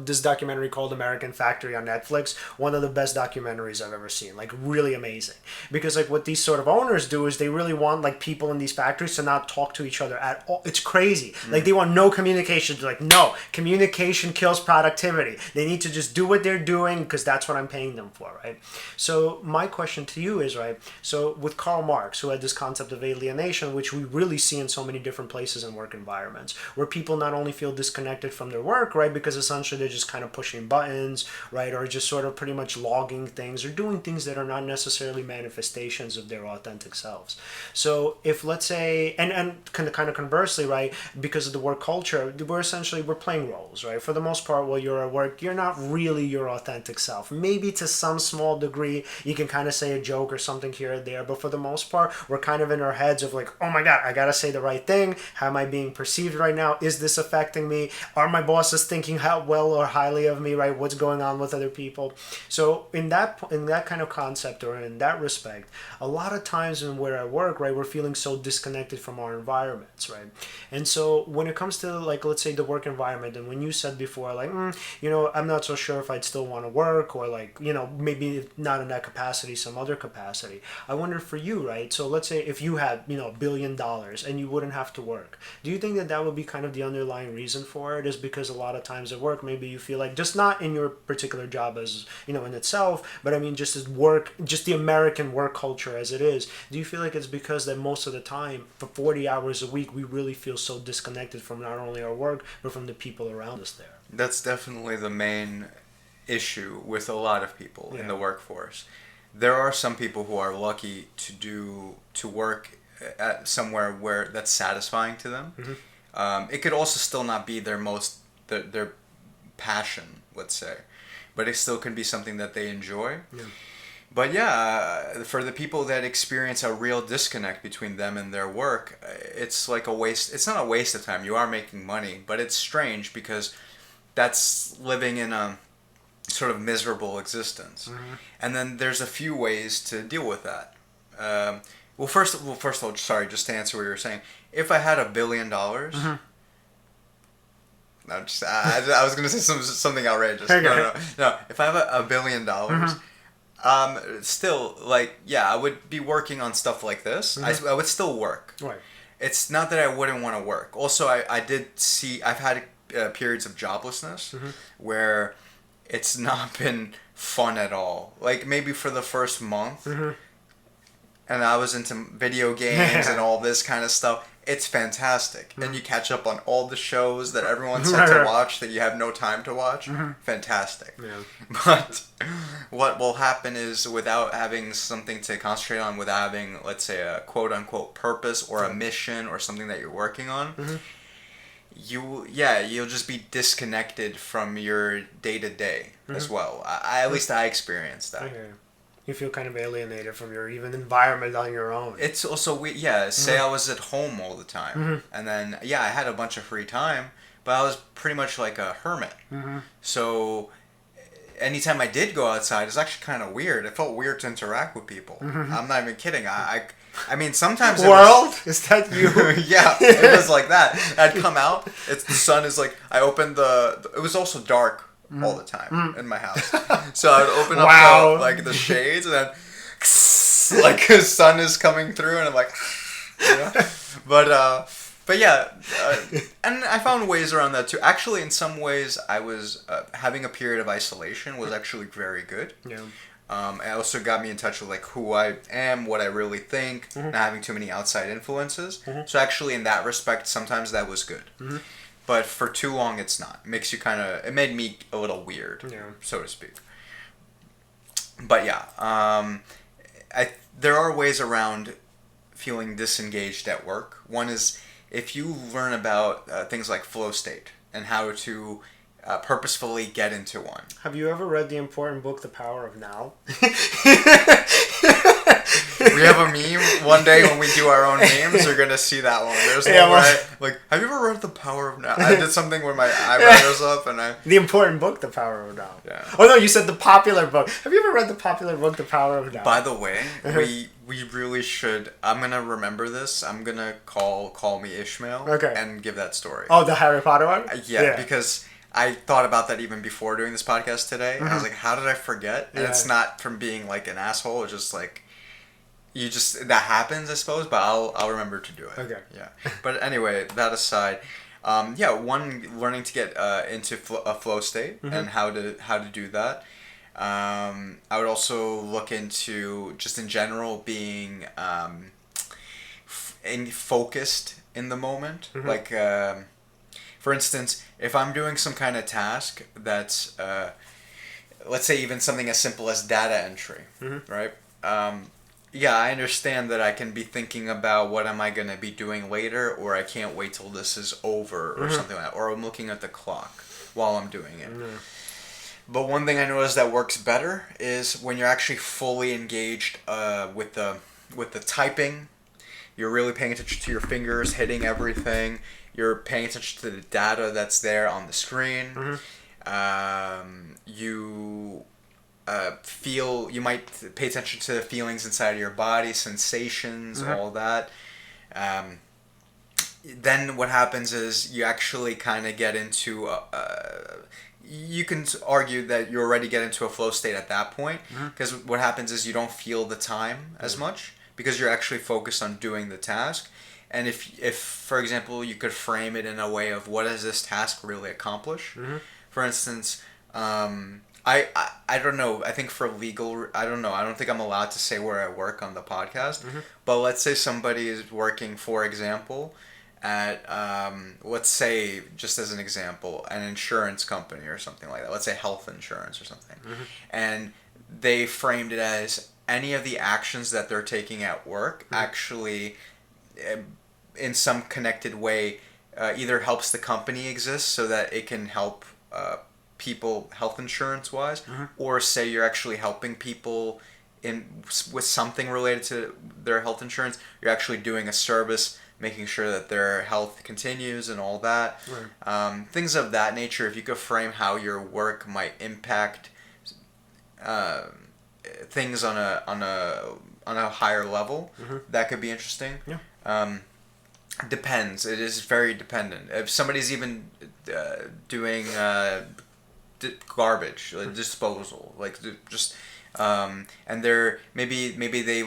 this documentary called American Factory on Netflix. One of the best documentaries I've ever seen. Like really amazing. Because like what these sort of owners do is they really want like people in these factories to not talk to each other at all. It's crazy. Like they want no communication. They're like, no, communication kills productivity. They need to just do what they're doing because that's what I'm paying them for, right? So my question to you is, right, so with Karl Marx, who had this concept of alienation, which we really see in so many different places in work environments, where people not only feel disconnected from their work, right, because essentially they're just kind of pushing buttons, right, or just sort of pretty much logging things or doing things that are not necessarily manifestations of their authentic selves. So if, let's say, and kind of conversely, right, because of the work culture, we're playing roles, right? For the most part, while you're at work, you're not really your authentic self. Maybe to some small degree, you can kind of say a joke or something here or there, but for the most part, we're kind of in our heads of like, oh my god, I gotta say the right thing. How am I being perceived right now? Is this affecting me? Are my bosses thinking how well or highly of me, right? What's going on with other people? So in that kind of concept, or in that respect, a lot of times when we're at work, right, we're feeling so disconnected from our environments, right? And so when it comes to like, let's say the work environment, and when you said before, like, I'm not so sure if I'd still want to work, or like, maybe not in that capacity, some other capacity. capacity. I wonder for you, right? So let's say if you had, $1 billion and you wouldn't have to work, do you think that that would be kind of the underlying reason for it? Is because a lot of times at work, maybe you feel like, just not in your particular job as, in itself, but I mean, just as work, just the American work culture as it is, do you feel like it's because that most of the time, for 40 hours a week, we really feel so disconnected from not only our work, but from the people around us there? That's definitely the main issue with a lot of people in the workforce. There are some people who are lucky to work at somewhere where that's satisfying to them. It could also still not be their passion, let's say, but it still can be something that they enjoy. But for the people that experience a real disconnect between them and their work, it's like a waste. It's not a waste of time. You are making money, but it's strange because that's living in a sort of miserable existence. And then there's a few ways to deal with that. First of all, sorry, just to answer what you were saying. If I had $1 billion, no, I was going to say something outrageous. No. If I have $1 billion, still, I would be working on stuff like this. I would still work. Right. It's not that I wouldn't want to work. Also, I've had periods of joblessness where it's not been fun at all. Like maybe for the first month, and I was into video games and all this kind of stuff. It's fantastic, and you catch up on all the shows that everyone said to watch that you have no time to watch. Fantastic. But what will happen is, without having something to concentrate on, without having, let's say, a quote unquote purpose or a mission or something that you're working on, you'll just be disconnected from your day to day as well. At least I experienced that. You feel kind of alienated from your even environment on your own. It's also say I was at home all the time, and then I had a bunch of free time, but I was pretty much like a hermit. So anytime I did go outside, it was actually kind of weird. It felt weird to interact with people. I'm not even kidding. I mean, sometimes is that you? Yeah, it was like that. I'd come out. The sun is like, I opened it was also dark all the time in my house. So I would open up the shades, and then like the sun is coming through, and I'm like, But and I found ways around that too. Actually, in some ways, I was having a period of isolation was actually very good. It also got me in touch with who I am, what I really think, not having too many outside influences. So actually, in that respect, sometimes that was good. But for too long, it's not. It made me a little weird, so to speak. But there are ways around feeling disengaged at work. One is if you learn about things like flow state and how to purposefully get into one. Have you ever read the important book, The Power of Now? We have a meme. One day when we do our own memes, you're going to see that one. There's one where have you ever read The Power of Now? I did something where my eyebrows up and The important book, The Power of Now. Yeah. Oh no, you said the popular book. Have you ever read the popular book, The Power of Now? By the way, we really should. I'm going to remember this. I'm going to call me Ishmael and give that story. Oh, the Harry Potter one? Yeah, because I thought about that even before doing this podcast today. I was like, how did I forget? And it's not from being like an asshole. It's just like, that happens, I suppose, but I'll remember to do it. Okay. Yeah. But anyway, that aside, learning to get into a flow state and how to do that. I would also look into, just in general, being focused in the moment. Like, for instance, if I'm doing some kind of task that's, let's say even something as simple as data entry, right? I understand that I can be thinking about what am I going to be doing later, or I can't wait till this is over, or something like that, or I'm looking at the clock while I'm doing it. But one thing I noticed that works better is when you're actually fully engaged with the typing. You're really paying attention to your fingers, hitting everything. You're paying attention to the data that's there on the screen. You might pay attention to the feelings inside of your body, sensations, all that. Then what happens is you actually kind of get into you can argue that you already get into a flow state at that point, because what happens is you don't feel the time as much because you're actually focused on doing the task. And if for example you could frame it in a way of what does this task really accomplish, for instance, I don't know, I think for legal, I don't know, I don't think I'm allowed to say where I work on the podcast, but let's say somebody is working, for example, at let's say, just as an example, an insurance company or something like that, let's say health insurance or something, and they framed it as any of the actions that they're taking at work actually in some connected way either helps the company exist so that it can help people health insurance wise, or say you're actually helping people with something related to their health insurance, you're actually doing a service, making sure that their health continues and all that. Things of that nature. If you could frame how your work might impact things on a higher level, that could be interesting. Depends. It is very dependent. If somebody's even doing garbage disposal, like just and they're maybe they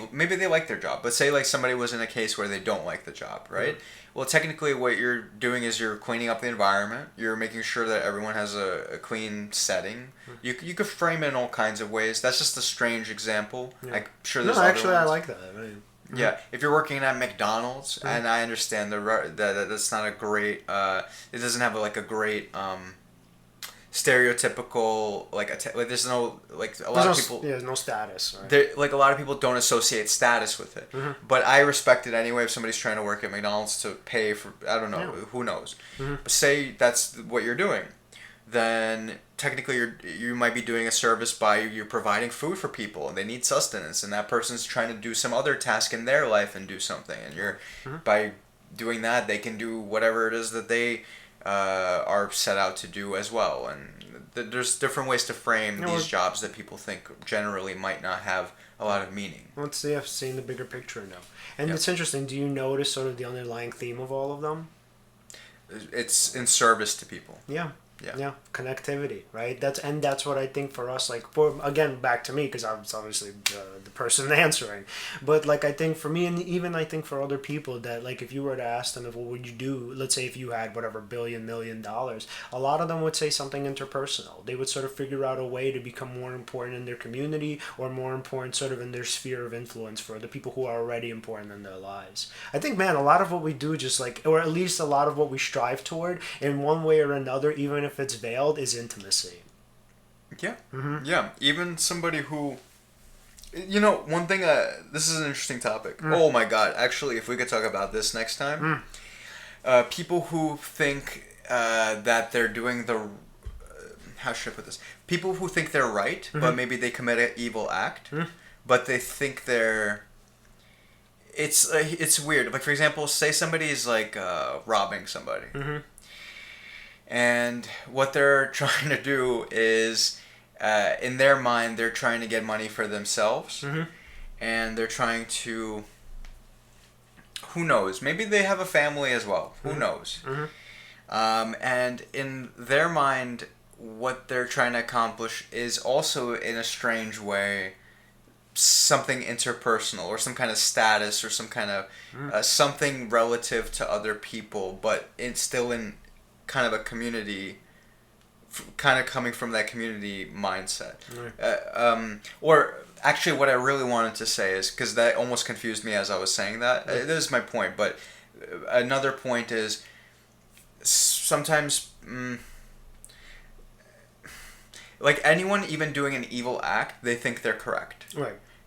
like their job, but say like somebody was in a case where they don't like the job, right? Well, technically what you're doing is you're cleaning up the environment, you're making sure that everyone has a clean setting. You could frame it in all kinds of ways. That's just a strange example. I'm sure there's other actually ones. I like that. Yeah, if you're working at McDonald's, and I understand that that's not a great, it doesn't have a great stereotypical like there's no like a lot of people. Yeah, no status. Right? Like a lot of people don't associate status with it, but I respect it anyway. If somebody's trying to work at McDonald's to pay for, I don't know, who knows. But say that's what you're doing, then technically you might be doing a service by you're providing food for people and they need sustenance, and that person's trying to do some other task in their life and do something, and you're by doing that they can do whatever it is that they are set out to do as well. And there's different ways to frame these jobs that people think generally might not have a lot of meaning. Let's see, I've seen the bigger picture now. And it's interesting, do you notice sort of the underlying theme of all of them? It's in service to people. Yeah, connectivity, right? That's what I think for us, like, for again back to me, because I was obviously the person answering, but like I think for me, and even I think for other people, that like if you were to ask them, what would you do, let's say if you had whatever $1 million, a lot of them would say something interpersonal. They would sort of figure out a way to become more important in their community, or more important sort of in their sphere of influence for the people who are already important in their lives. I think, man, a lot of what we do, just like, or at least a lot of what we strive toward in one way or another, even if it's veiled, is intimacy. Yeah, even somebody who, one thing, this is an interesting topic. Oh my god, actually, if we could talk about this next time. People who think that they're doing the, how should I put this? People who think they're right, but maybe they commit an evil act, but they think they're, it's weird. Like, for example, say somebody is like robbing somebody. And what they're trying to do is, in their mind, they're trying to get money for themselves. And they're trying to, who knows, maybe they have a family as well. Who knows? And in their mind, what they're trying to accomplish is also, in a strange way, something interpersonal, or some kind of status, or some kind of something relative to other people, but it's still in kind of a community, kind of coming from that community mindset. Or actually what I really wanted to say is, because that almost confused me as I was saying that, this is my point, but another point is sometimes like anyone even doing an evil act, they think they're correct.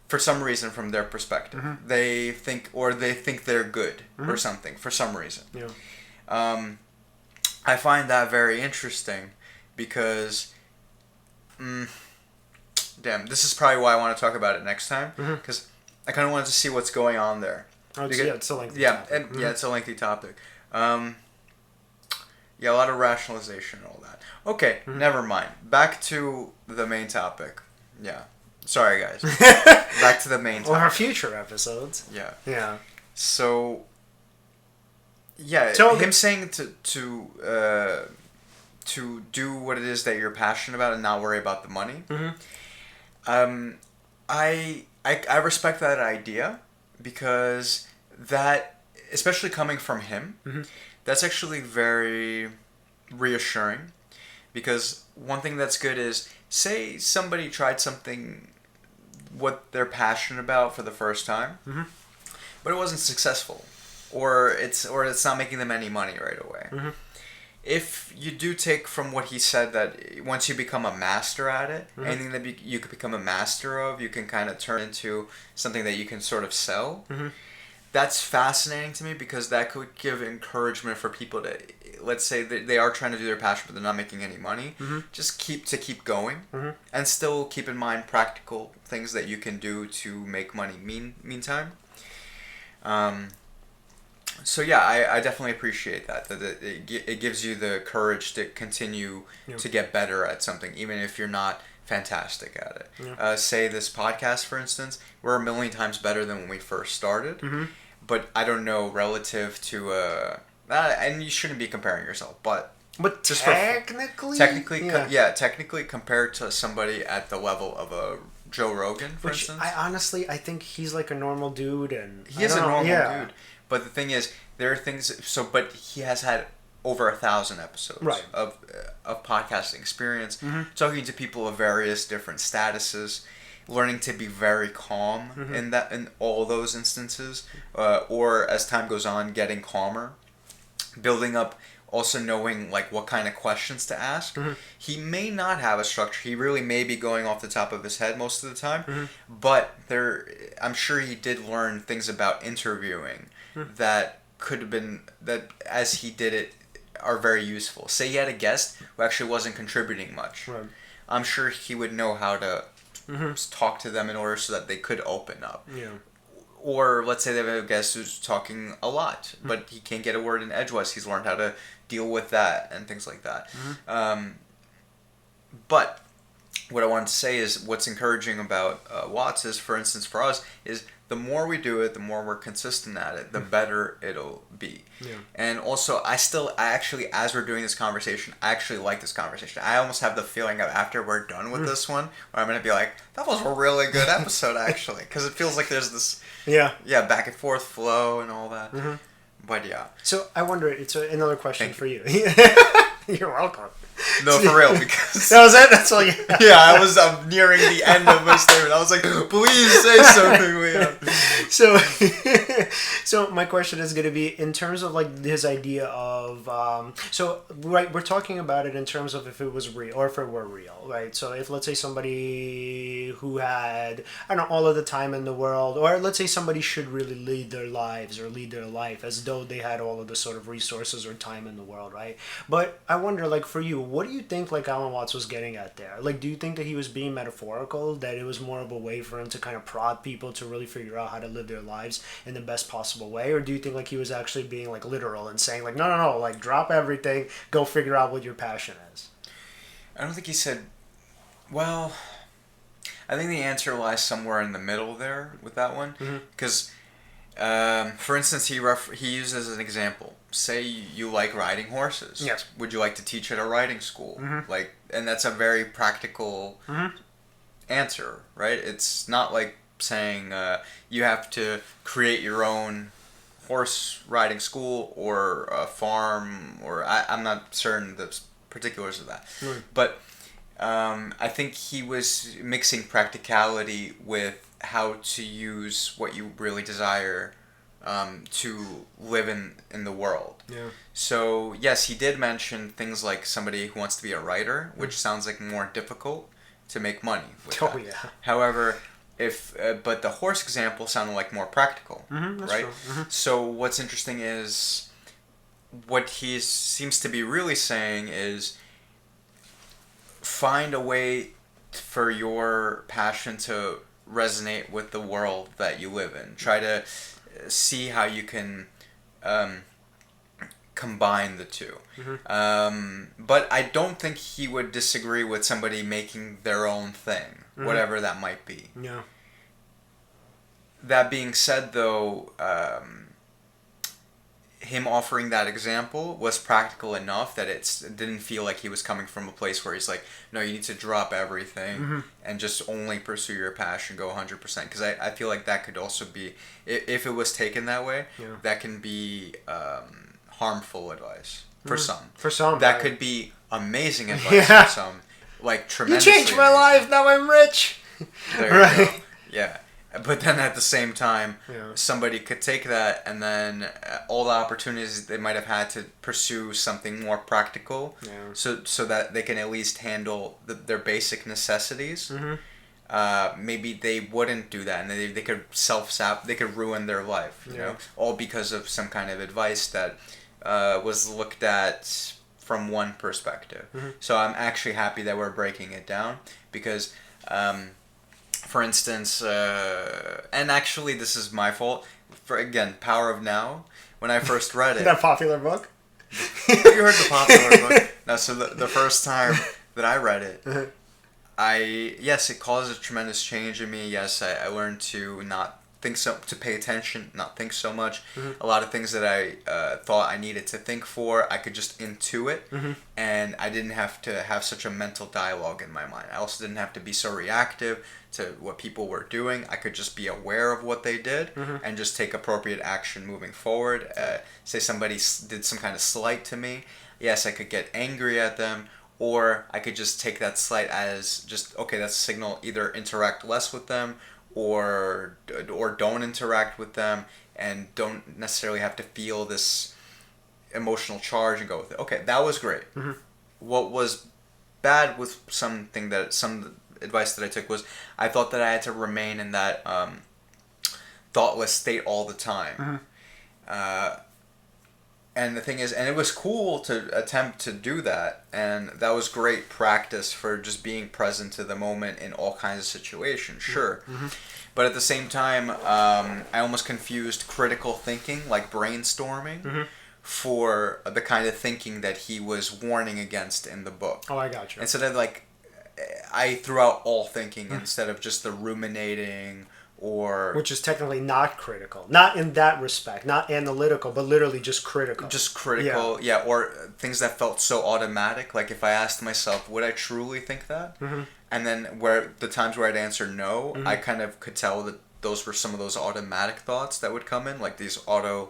For some reason, from their perspective. They think they're good or something, for some reason. I find that very interesting because, this is probably why I want to talk about it next time, because I kind of wanted to see what's going on there. It's a lengthy topic. It's a lengthy topic. A lot of rationalization and all that. Okay, never mind. Back to the main topic. Sorry, guys. Back to the main topic. Or our future episodes. So... him saying to to do what it is that you're passionate about and not worry about the money. I respect that idea because that, especially coming from him, that's actually very reassuring. Because one thing that's good is, say somebody tried something what they're passionate about for the first time, but it wasn't successful, or it's not making them any money right away. If you do take from what he said that once you become a master at it, anything that you could become a master of, you can kind of turn into something that you can sort of sell. That's fascinating to me because that could give encouragement for people to, let's say that they are trying to do their passion but they're not making any money, just keep going and still keep in mind practical things that you can do to make money meantime. So yeah, I definitely appreciate that it gives you the courage to continue to get better at something even if you're not fantastic at it. Say this podcast, for instance, we're a million times better than when we first started. But I don't know relative to and you shouldn't be comparing yourself, but just technically technically compared to somebody at the level of a Joe Rogan, for instance. I think he's like a normal dude, and he is a normal dude. But the thing is, there are things. But he has had over 1,000 episodes of podcasting experience, talking to people of various different statuses, learning to be very calm in all those instances, or as time goes on, getting calmer, building up, also knowing like what kind of questions to ask. He may not have a structure. He really may be going off the top of his head most of the time, but I'm sure he did learn things about interviewing that could have been, that as he did it, are very useful. Say he had a guest who actually wasn't contributing much. I'm sure he would know how to talk to them in order so that they could open up. Or let's say they have a guest who's talking a lot, but he can't get a word in edgewise. He's learned how to deal with that and things like that. But what I wanted to say is what's encouraging about Watts is, for instance, for us, is the more we do it, the more we're consistent at it, the better it'll be. And also, I actually, as we're doing this conversation, I actually like this conversation. I almost have the feeling of after we're done with this one, where I'm going to be like, that was a really good episode, actually. Because it feels like there's this back and forth flow and all that. But yeah. So I wonder, it's another question for you. You're welcome. No, for real, because... That was it? That's all you had? Yeah, I'm nearing the end of my statement. I was like, please say something, Leon. So my question is going to be, in terms of like his idea of... we're talking about it in terms of if it was real, or if it were real, right? So if, let's say, somebody who had, I don't know, all of the time in the world, or let's say somebody should really lead their lives, or lead their life as though they had all of the sort of resources or time in the world, right? But I wonder, like, for you, what do you think like Alan Watts was getting at there? Like, do you think that he was being metaphorical, that it was more of a way for him to kind of prod people to really figure out how to live their lives in the best possible way? Or do you think like he was actually being like literal and saying like, no, like drop everything, go figure out what your passion is? I don't think he said, well, I think the answer lies somewhere in the middle there with that one. Because, for instance, he uses as an example, say you like riding horses. Yes. Would you like to teach at a riding school? And that's a very practical answer, right? It's not like saying you have to create your own horse riding school or a farm, or I'm not certain the particulars of that. But I think he was mixing practicality with how to use what you really desire to live in the world. So yes, he did mention things like somebody who wants to be a writer, which sounds like more difficult to make money with that. However, but the horse example sounded like more practical, right? So what's interesting is what he seems to be really saying is find a way for your passion to resonate with the world that you live in. Try to see how you can combine the two. But I don't think he would disagree with somebody making their own thing, whatever that might be. That being said, though, him offering that example was practical enough that it didn't feel like he was coming from a place where he's like, no, you need to drop everything and just only pursue your passion, go 100%. Because I feel like that could also be, if it was taken that way, that can be harmful advice for some. For some. That could be amazing advice for some. Like, tremendously You changed my amazing. life, now I'm rich! There you go. Yeah. But then at the same time, Yeah. somebody could take that and then all the opportunities they might have had to pursue something more practical, so that they can at least handle their basic necessities. Maybe they wouldn't do that, and they could they could ruin their life. You know, all because of some kind of advice that was looked at from one perspective. So I'm actually happy that we're breaking it down because. For instance, and actually this is my fault, for again, Power of Now, when I first read it. That popular book? You heard the popular book? No, so the first time that I read it, yes, it caused a tremendous change in me. Yes, I learned to not think to pay attention, not think so much. A lot of things that I thought I needed to think for, I could just intuit, and I didn't have to have such a mental dialogue in my mind. I also didn't have to be so reactive to what people were doing. I could just be aware of what they did and just take appropriate action moving forward. Say somebody did some kind of slight to me, yes, I could get angry at them, or I could just take that slight as just, okay, that's a signal, either interact less with them or don't interact with them and don't necessarily have to feel this emotional charge and go with it. Okay, that was great. What was bad with some advice that I took was I thought that I had to remain in that thoughtless state all the time. And the thing is, and it was cool to attempt to do that, and that was great practice for just being present to the moment in all kinds of situations, sure. But at the same time, I almost confused critical thinking, like brainstorming, for the kind of thinking that he was warning against in the book. Oh, I got you. Instead of like, I threw out all thinking instead of just the ruminating or... Which is technically not critical. Not in that respect. Not analytical, but literally just critical. Just critical, yeah. Or things that felt so automatic. Like if I asked myself, would I truly think that? And then where the times where I'd answer no, I kind of could tell that those were some of those automatic thoughts that would come in. Like these I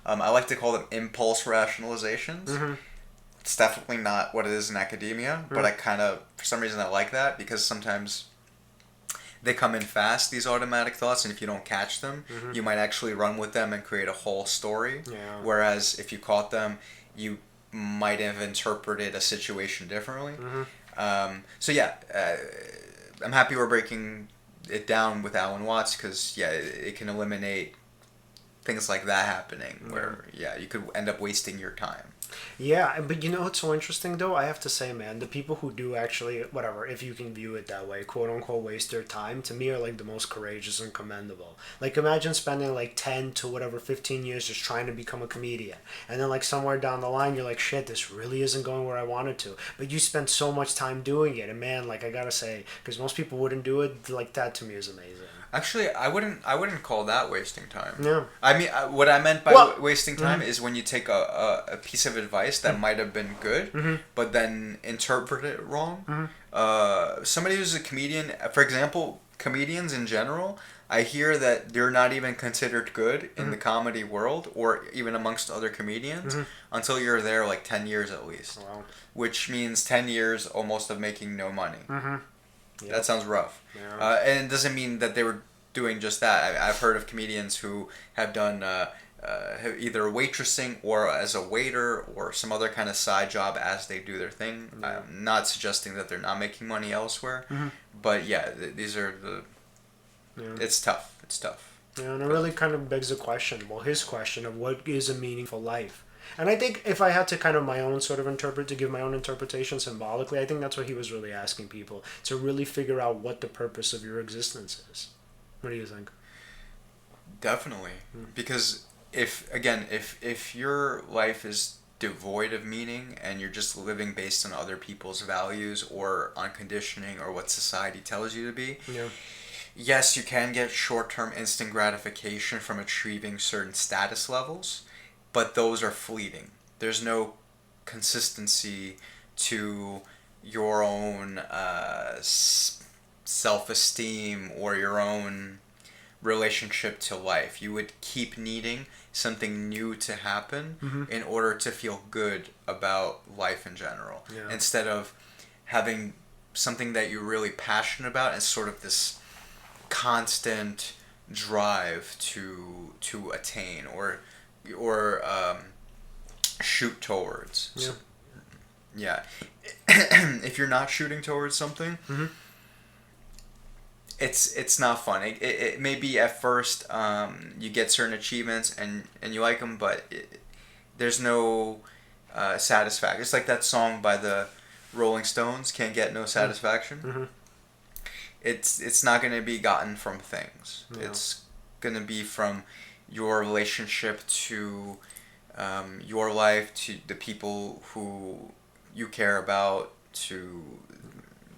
like to call them impulse rationalizations. It's definitely not what it is in academia, but I kind of, for some reason I like that because sometimes they come in fast, these automatic thoughts, and if you don't catch them, you might actually run with them and create a whole story. Whereas if you caught them, you might have interpreted a situation differently. So yeah, I'm happy we're breaking it down with Alan Watts because, yeah, it can eliminate things like that happening where, you could end up wasting your time. Yeah, but you know what's so interesting though? I have to say, man, the people who do actually, whatever, if you can view it that way, quote unquote, waste their time, to me are like the most courageous and commendable. Like imagine spending like 10 to whatever 15 years just trying to become a comedian. And then like somewhere down the line, you're like, shit, this really isn't going where I wanted to. But you spent so much time doing it. And man, like I gotta say, because most people wouldn't do it, like that to me is amazing. Actually, I wouldn't call that wasting time. Yeah. I mean, what I meant by wasting time is when you take a piece of advice that might have been good, but then interpret it wrong. Somebody who's a comedian, for example, comedians in general, I hear that they're not even considered good in the comedy world or even amongst other comedians until you're there like 10 years at least. Wow. Which means 10 years almost of making no money. Yep. That sounds rough. Yeah. And it doesn't mean that they were doing just that. I've heard of comedians who have done either waitressing or as a waiter or some other kind of side job as they do their thing. I'm not suggesting that they're not making money elsewhere. But yeah, these are the... Yeah. It's tough. It's tough. Yeah, and it really kind of begs the question, well, his question of what is a meaningful life? And I think if I had to kind of give my own interpretation symbolically, I think that's what he was really asking people, to really figure out what the purpose of your existence is. What do you think? Definitely. Because if your life is devoid of meaning and you're just living based on other people's values or on conditioning or what society tells you to be, yes, you can get short-term instant gratification from achieving certain status levels. but those are fleeting. There's no consistency to your own self-esteem or your own relationship to life. You would keep needing something new to happen in order to feel good about life in general, instead of having something that you're really passionate about and sort of this constant drive to attain or shoot towards. Yeah. So, yeah. If you're not shooting towards something, it's not fun. It may be at first you get certain achievements and you like them, but there's no satisfaction. It's like that song by the Rolling Stones, "Can't Get No Satisfaction." It's not going to be gotten from things. No. It's going to be from your relationship to your life, to the people who you care about, to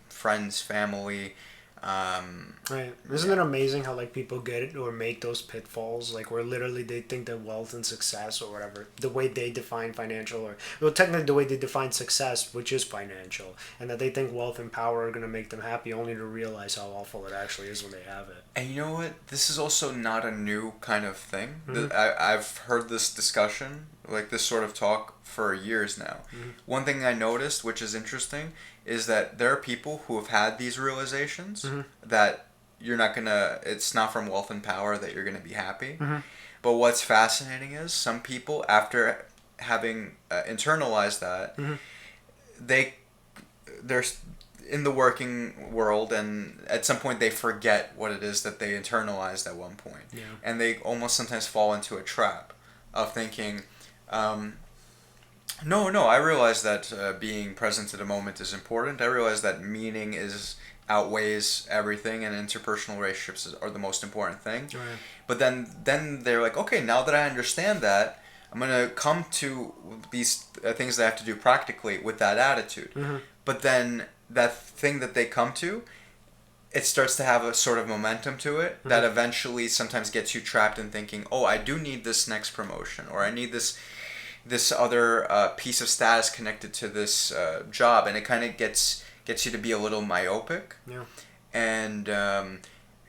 friends, family. Right. Isn't it amazing how like people get it or make those pitfalls, like where literally they think that wealth and success or whatever, the way they define financial, or well, technically the way they define success, which is financial, and that they think wealth and power are going to make them happy, only to realize how awful it actually is when they have it. And you know what? This is also not a new kind of thing. I've heard this discussion, like this sort of talk, for years now. One thing I noticed, which is interesting, is that there are people who have had these realizations that you're not gonna, it's not from wealth and power that you're gonna be happy. But what's fascinating is some people, after having internalized that, they're in the working world, and at some point they forget what it is that they internalized at one point. And they almost sometimes fall into a trap of thinking, no, I realize that being present at a moment is important. I realize that meaning outweighs everything, and interpersonal relationships are the most important thing. But then they're like, okay, now that I understand that, I'm going to come to these things that I have to do practically with that attitude. But then that thing that they come to, it starts to have a sort of momentum to it that eventually sometimes gets you trapped in thinking, oh, I do need this next promotion, or I need this other piece of status connected to this job, and it kind of gets you to be a little myopic. And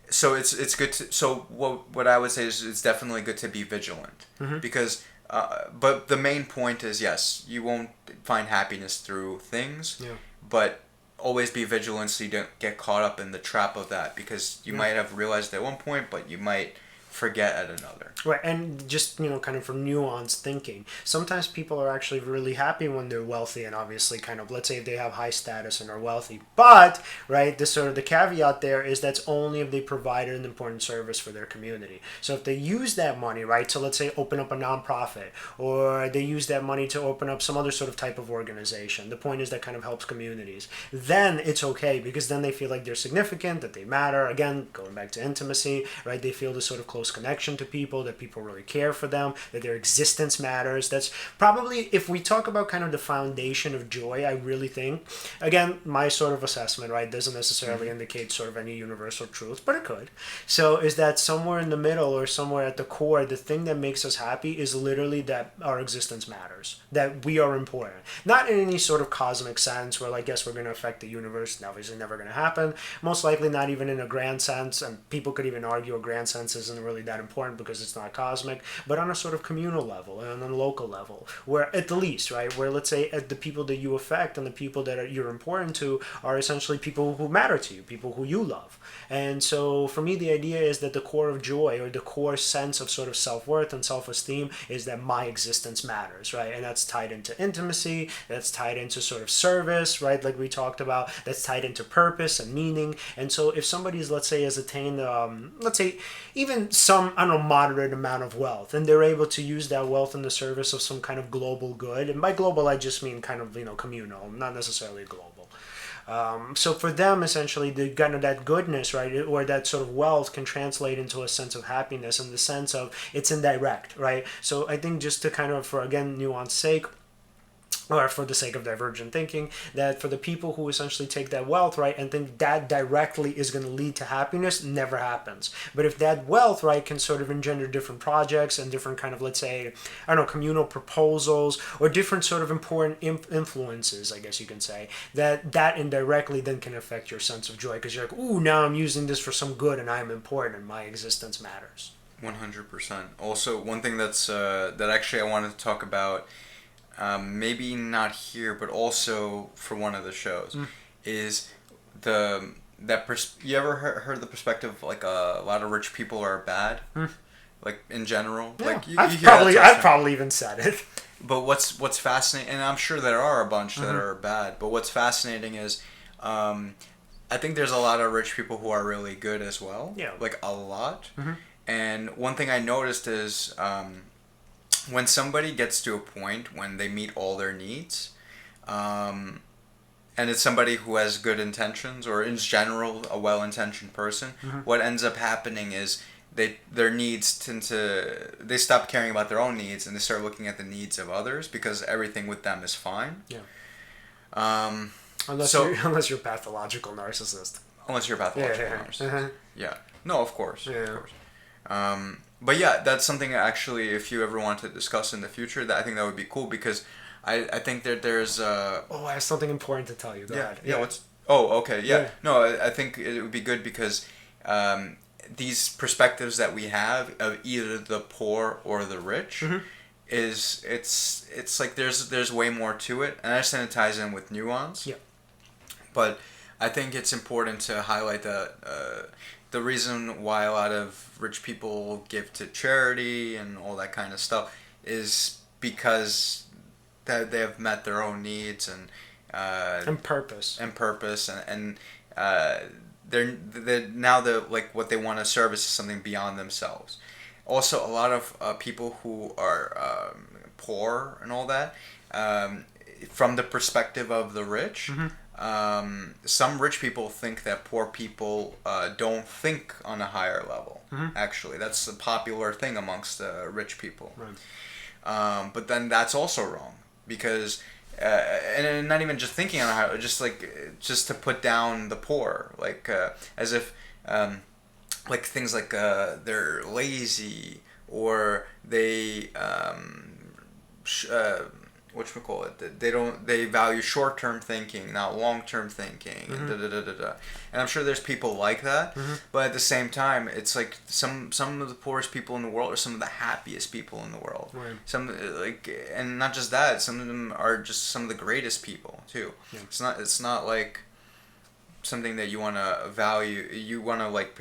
so it's good to, so what I would say is it's definitely good to be vigilant, because but the main point is, yes, you won't find happiness through things, but always be vigilant so you don't get caught up in the trap of that, because you might have realized at one point, but you might forget at another. Right, and just, kind of from nuanced thinking, sometimes people are actually really happy when they're wealthy, and obviously kind of, let's say if they have high status and are wealthy, but, right, the caveat there is that's only if they provided an important service for their community. So if they use that money, right, so let's say open up a nonprofit, or they use that money to open up some other sort of type of organization, the point is that kind of helps communities, then it's okay, because then they feel like they're significant, that they matter, again, going back to intimacy, right, they feel this sort of close connection to people, that people really care for them, that their existence matters. That's probably, if we talk about kind of the foundation of joy, I really think, again, my sort of assessment, right, doesn't necessarily indicate sort of any universal truth, but it could. So is that somewhere in the middle or somewhere at the core, the thing that makes us happy is literally that our existence matters, that we are important. Not in any sort of cosmic sense where, like, yes, we're going to affect the universe, obviously never going to happen. Most likely not even in a grand sense, and people could even argue a grand sense isn't really that important because it's not cosmic, but on a sort of communal level and on a local level, where at the least, right, where let's say the people that you affect and the people that you're important to are essentially people who matter to you, people who you love. And so for me, the idea is that the core of joy, or the core sense of sort of self-worth and self-esteem, is that my existence matters, right? And that's tied into intimacy, that's tied into sort of service, right, like we talked about, that's tied into purpose and meaning. And so if somebody's, let's say, has attained, let's say, even some, I don't know, moderate amount of wealth, and they're able to use that wealth in the service of some kind of global good, and by global I just mean kind of, communal, not necessarily global. So for them, essentially, the kind of that goodness, right, or that sort of wealth can translate into a sense of happiness, in the sense of it's indirect, right? So I think just to kind of, for again nuance's sake, or for the sake of divergent thinking, that for the people who essentially take that wealth, right, and think that directly is going to lead to happiness, never happens. But if that wealth, right, can sort of engender different projects and different kind of, let's say, I don't know, communal proposals or different sort of important influences, I guess you can say, that indirectly then can affect your sense of joy, because you're like, ooh, now I'm using this for some good and I'm important and my existence matters. 100%. Also, one thing that actually I wanted to talk about, maybe not here, but also for one of the shows, is you ever heard the perspective like a lot of rich people are bad, like in general. Yeah. Like I've probably even said it. But what's fascinating, and I'm sure there are a bunch that are bad, but what's fascinating is, I think there's a lot of rich people who are really good as well. Yeah. Like a lot. And one thing I noticed is, when somebody gets to a point when they meet all their needs, and it's somebody who has good intentions, or in general a well-intentioned person, what ends up happening is their needs they stop caring about their own needs and they start looking at the needs of others, because everything with them is fine. Yeah. Unless you're a pathological narcissist. Unless you're a pathological narcissist. Yeah. No, of course. Yeah. Of course. But yeah, that's something actually, if you ever want to discuss in the future, that I think that would be cool, because I think that there's I have something important to tell you. Go ahead. Yeah. Okay. Yeah. No, I think it would be good, because these perspectives that we have of either the poor or the rich it's like there's way more to it, and I understand it ties in with nuance. Yeah. But I think it's important to highlight that the reason why a lot of rich people give to charity and all that kind of stuff is because that they have met their own needs and purpose and they're now like what they want to service is something beyond themselves. Also, a lot of people who are poor and all that, from the perspective of the rich. Some rich people think that poor people don't think on a higher level. Actually, that's a popular thing amongst rich people. Right. But then that's also wrong, because and not even just thinking on a higher, just to put down the poor, like as if like things like they're lazy, or they they value short-term thinking, not long-term thinking, and I'm sure there's people like that, but at the same time, it's like some of the poorest people in the world are some of the happiest people in the world. Right. Some and not just that, some of them are just some of the greatest people too. Yeah. It's not like something that you want to value. You want to like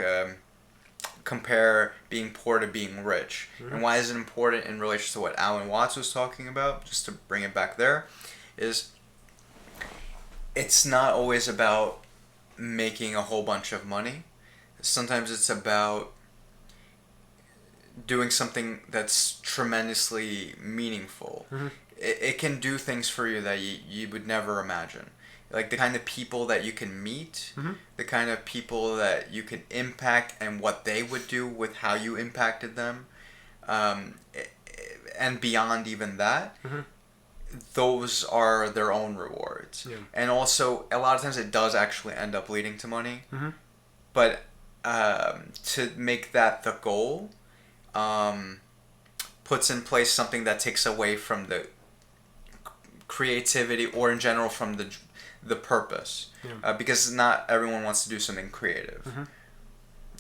compare being poor to being rich. And why is it important in relation to what Alan Watts was talking about, just to bring it back there, is it's not always about making a whole bunch of money. Sometimes it's about doing something that's tremendously meaningful. It can do things for you that you would never imagine. Like the kind of people that you can meet, the kind of people that you can impact, and what they would do with how you impacted them, and beyond even that, those are their own rewards. Yeah. And also, a lot of times it does actually end up leading to money, but to make that the goal puts in place something that takes away from the creativity, or in general from the purpose, because not everyone wants to do something creative.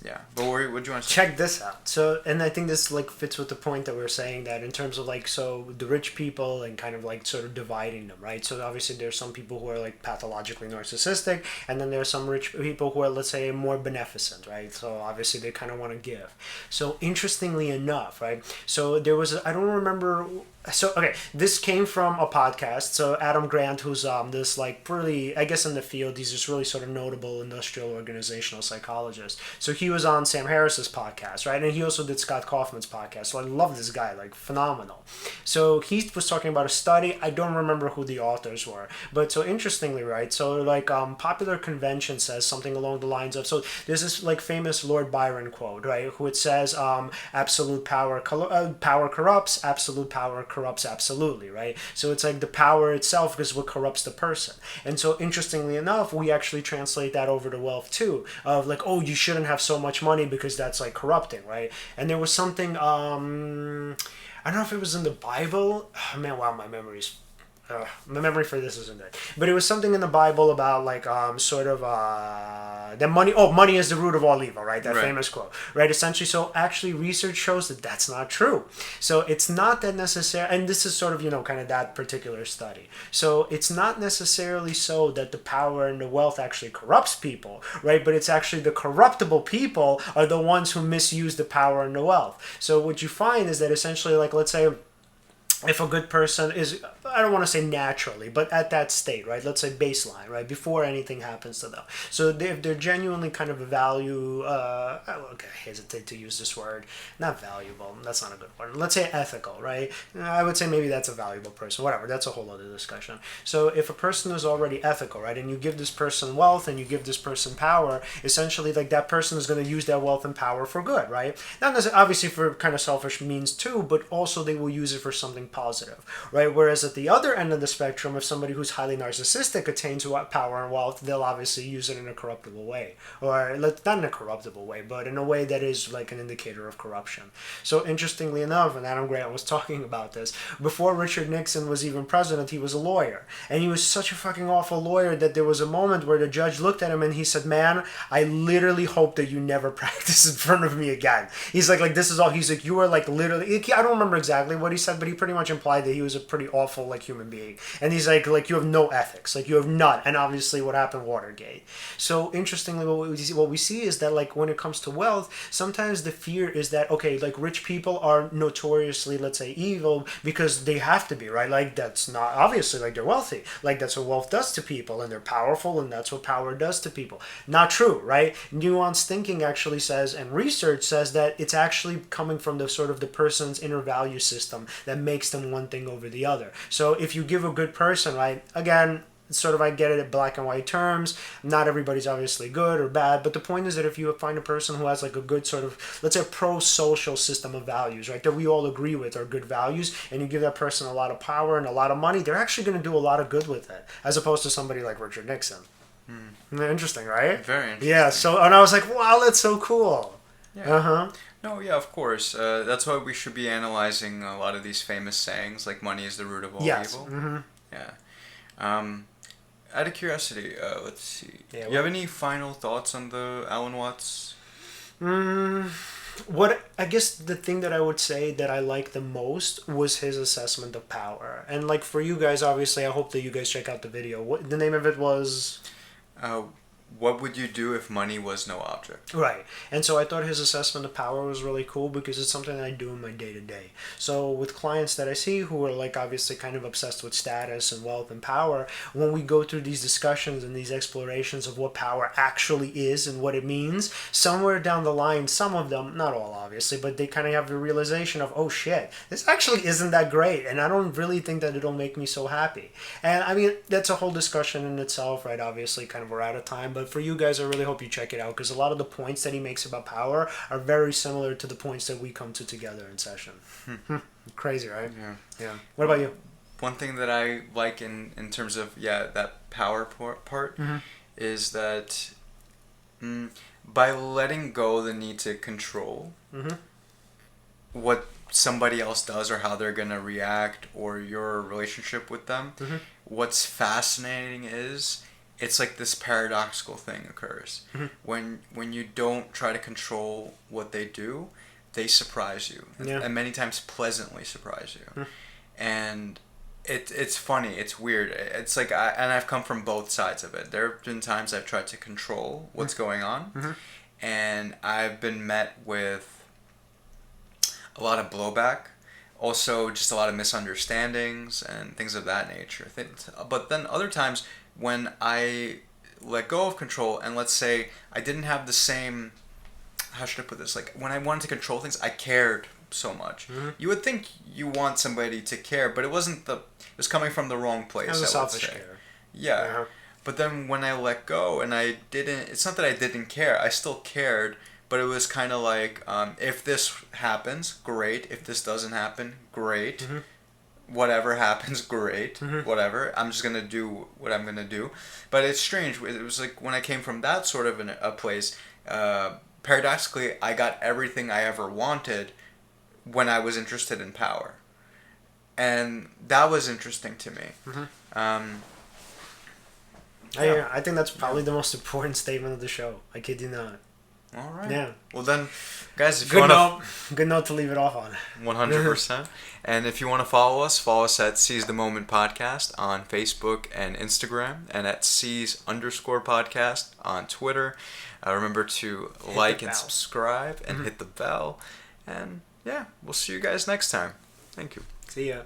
Yeah, but what do you want to say? Check this out. So, and I think this like fits with the point that we're saying, that in terms of like, so the rich people and kind of like sort of dividing them, right? So obviously there's some people who are like pathologically narcissistic, and then there's some rich people who are, let's say, more beneficent, right? So obviously they kind of want to give. So interestingly enough, right? So there was, I don't remember. So, okay, this came from a podcast. So Adam Grant, who's this like pretty, I guess in the field, he's just really sort of notable industrial organizational psychologist. So he he was on Sam Harris's podcast, right? And he also did Scott Kaufman's podcast. So I love this guy, like phenomenal. So he was talking about a study. I don't remember who the authors were, but so interestingly, right? So like popular convention says something along the lines of, so there's this like famous Lord Byron quote, right? Who it says, absolute power corrupts, absolute power corrupts absolutely, right? So it's like the power itself is what corrupts the person. And so interestingly enough, we actually translate that over to wealth too, of like, oh, you shouldn't have so much money because that's like corrupting, right? And there was something, I don't know if it was in the Bible. Oh, man, wow, my memory for this isn't good. But it was something in the Bible about like that money is the root of all evil, right? That famous quote, right? Essentially, so actually research shows that that's not true. So it's not that necessary, and this is sort of, kind of that particular study. So it's not necessarily so that the power and the wealth actually corrupts people, right? But it's actually the corruptible people are the ones who misuse the power and the wealth. So what you find is that essentially, like, let's say, if a good person is, I don't want to say naturally, but at that state, right? Let's say baseline, right? Before anything happens to them. So if they're genuinely kind of a value, I hesitate to use this word, not valuable, that's not a good word. Let's say ethical, right? I would say maybe that's a valuable person, whatever, that's a whole other discussion. So if a person is already ethical, right? And you give this person wealth and you give this person power, essentially like that person is going to use that wealth and power for good, right? Not necessarily, obviously for kind of selfish means too, but also they will use it for something positive, right? Whereas at the other end of the spectrum, if somebody who's highly narcissistic attains power and wealth, they'll obviously use it in a corruptible way, or not in a corruptible way, but in a way that is like an indicator of corruption. So interestingly enough, and Adam Grant was talking about this, before Richard Nixon was even president, he was a lawyer, and he was such a fucking awful lawyer that there was a moment where the judge looked at him and he said, "Man, I literally hope that you never practice in front of me again." He's like this is all, he's like, you are like literally, I don't remember exactly what he said, but he pretty much implied that he was a pretty awful like human being. And he's like you have no ethics, like you have none. And obviously what happened, Watergate. So interestingly, what we see is that like when it comes to wealth, sometimes the fear is that, okay, like rich people are notoriously, let's say, evil because they have to be, right? Like that's not, obviously, like they're wealthy, like that's what wealth does to people, and they're powerful, and that's what power does to people. Not true, right? Nuanced thinking actually says, and research says, that it's actually coming from the sort of the person's inner value system that makes them one thing over the other. So if you give a good person, right, again, sort of, I get it in black and white terms, not everybody's obviously good or bad, but the point is that if you find a person who has like a good sort of, let's say, a pro-social system of values, right, that we all agree with are good values, and you give that person a lot of power and a lot of money, they're actually going to do a lot of good with it, as opposed to somebody like Richard Nixon. Interesting, right? Very interesting. Yeah, so, and I was like, wow, that's so cool. Yeah. No, yeah, of course. That's why we should be analyzing a lot of these famous sayings, like money is the root of all evil. Mm-hmm. Yeah. Out of curiosity, let's see. Yeah, you have any final thoughts on the Alan Watts? What I guess the thing that I would say that I like the most was his assessment of power. And like for you guys, obviously, I hope that you guys check out the video. What the name of it was? What would you do if money was no object? Right. And so I thought his assessment of power was really cool because it's something that I do in my day-to-day. So with clients that I see who are like obviously kind of obsessed with status and wealth and power, when we go through these discussions and these explorations of what power actually is and what it means, somewhere down the line, some of them, not all obviously, but they kind of have the realization of, oh shit, this actually isn't that great, and I don't really think that it'll make me so happy. And I mean, that's a whole discussion in itself, right? Obviously, kind of we're out of time, but for you guys, I really hope you check it out because a lot of the points that he makes about power are very similar to the points that we come to together in session. Crazy, right? Yeah. What about you? One thing that I like in terms of, that power part is that by letting go the need to control what somebody else does or how they're going to react or your relationship with them, what's fascinating is it's like this paradoxical thing occurs. When you don't try to control what they do, they surprise you. And many times pleasantly surprise you. And it's funny, it's weird. It's like, and I've come from both sides of it. There have been times I've tried to control what's going on, and I've been met with a lot of blowback. Also, just a lot of misunderstandings and things of that nature. But then other times, when I let go of control and let's say I didn't have the same how should I put this? Like when I wanted to control things, I cared so much. Mm-hmm. You would think you want somebody to care, but it was coming from the wrong place. It was a I would selfish say. care. Yeah. Uh-huh. But then when I let go and I didn't, it's not that I didn't care. I still cared, but it was kind of like, if this happens, great. If this doesn't happen, great. Mm-hmm. Whatever happens, great. Mm-hmm. Whatever. I'm just going to do what I'm going to do. But it's strange. It was like when I came from that sort of a place, paradoxically, I got everything I ever wanted when I was interested in power. And that was interesting to me. Mm-hmm. Yeah. I think that's probably the most important statement of the show. I kid you not. All right. Yeah. Well then, guys, if you want to... Good note to leave it off on. 100%. And if you want to follow us at Seize the Moment Podcast on Facebook and Instagram, and at Seize_podcast on Twitter. Remember to like and subscribe and hit the bell. And yeah, we'll see you guys next time. Thank you. See ya.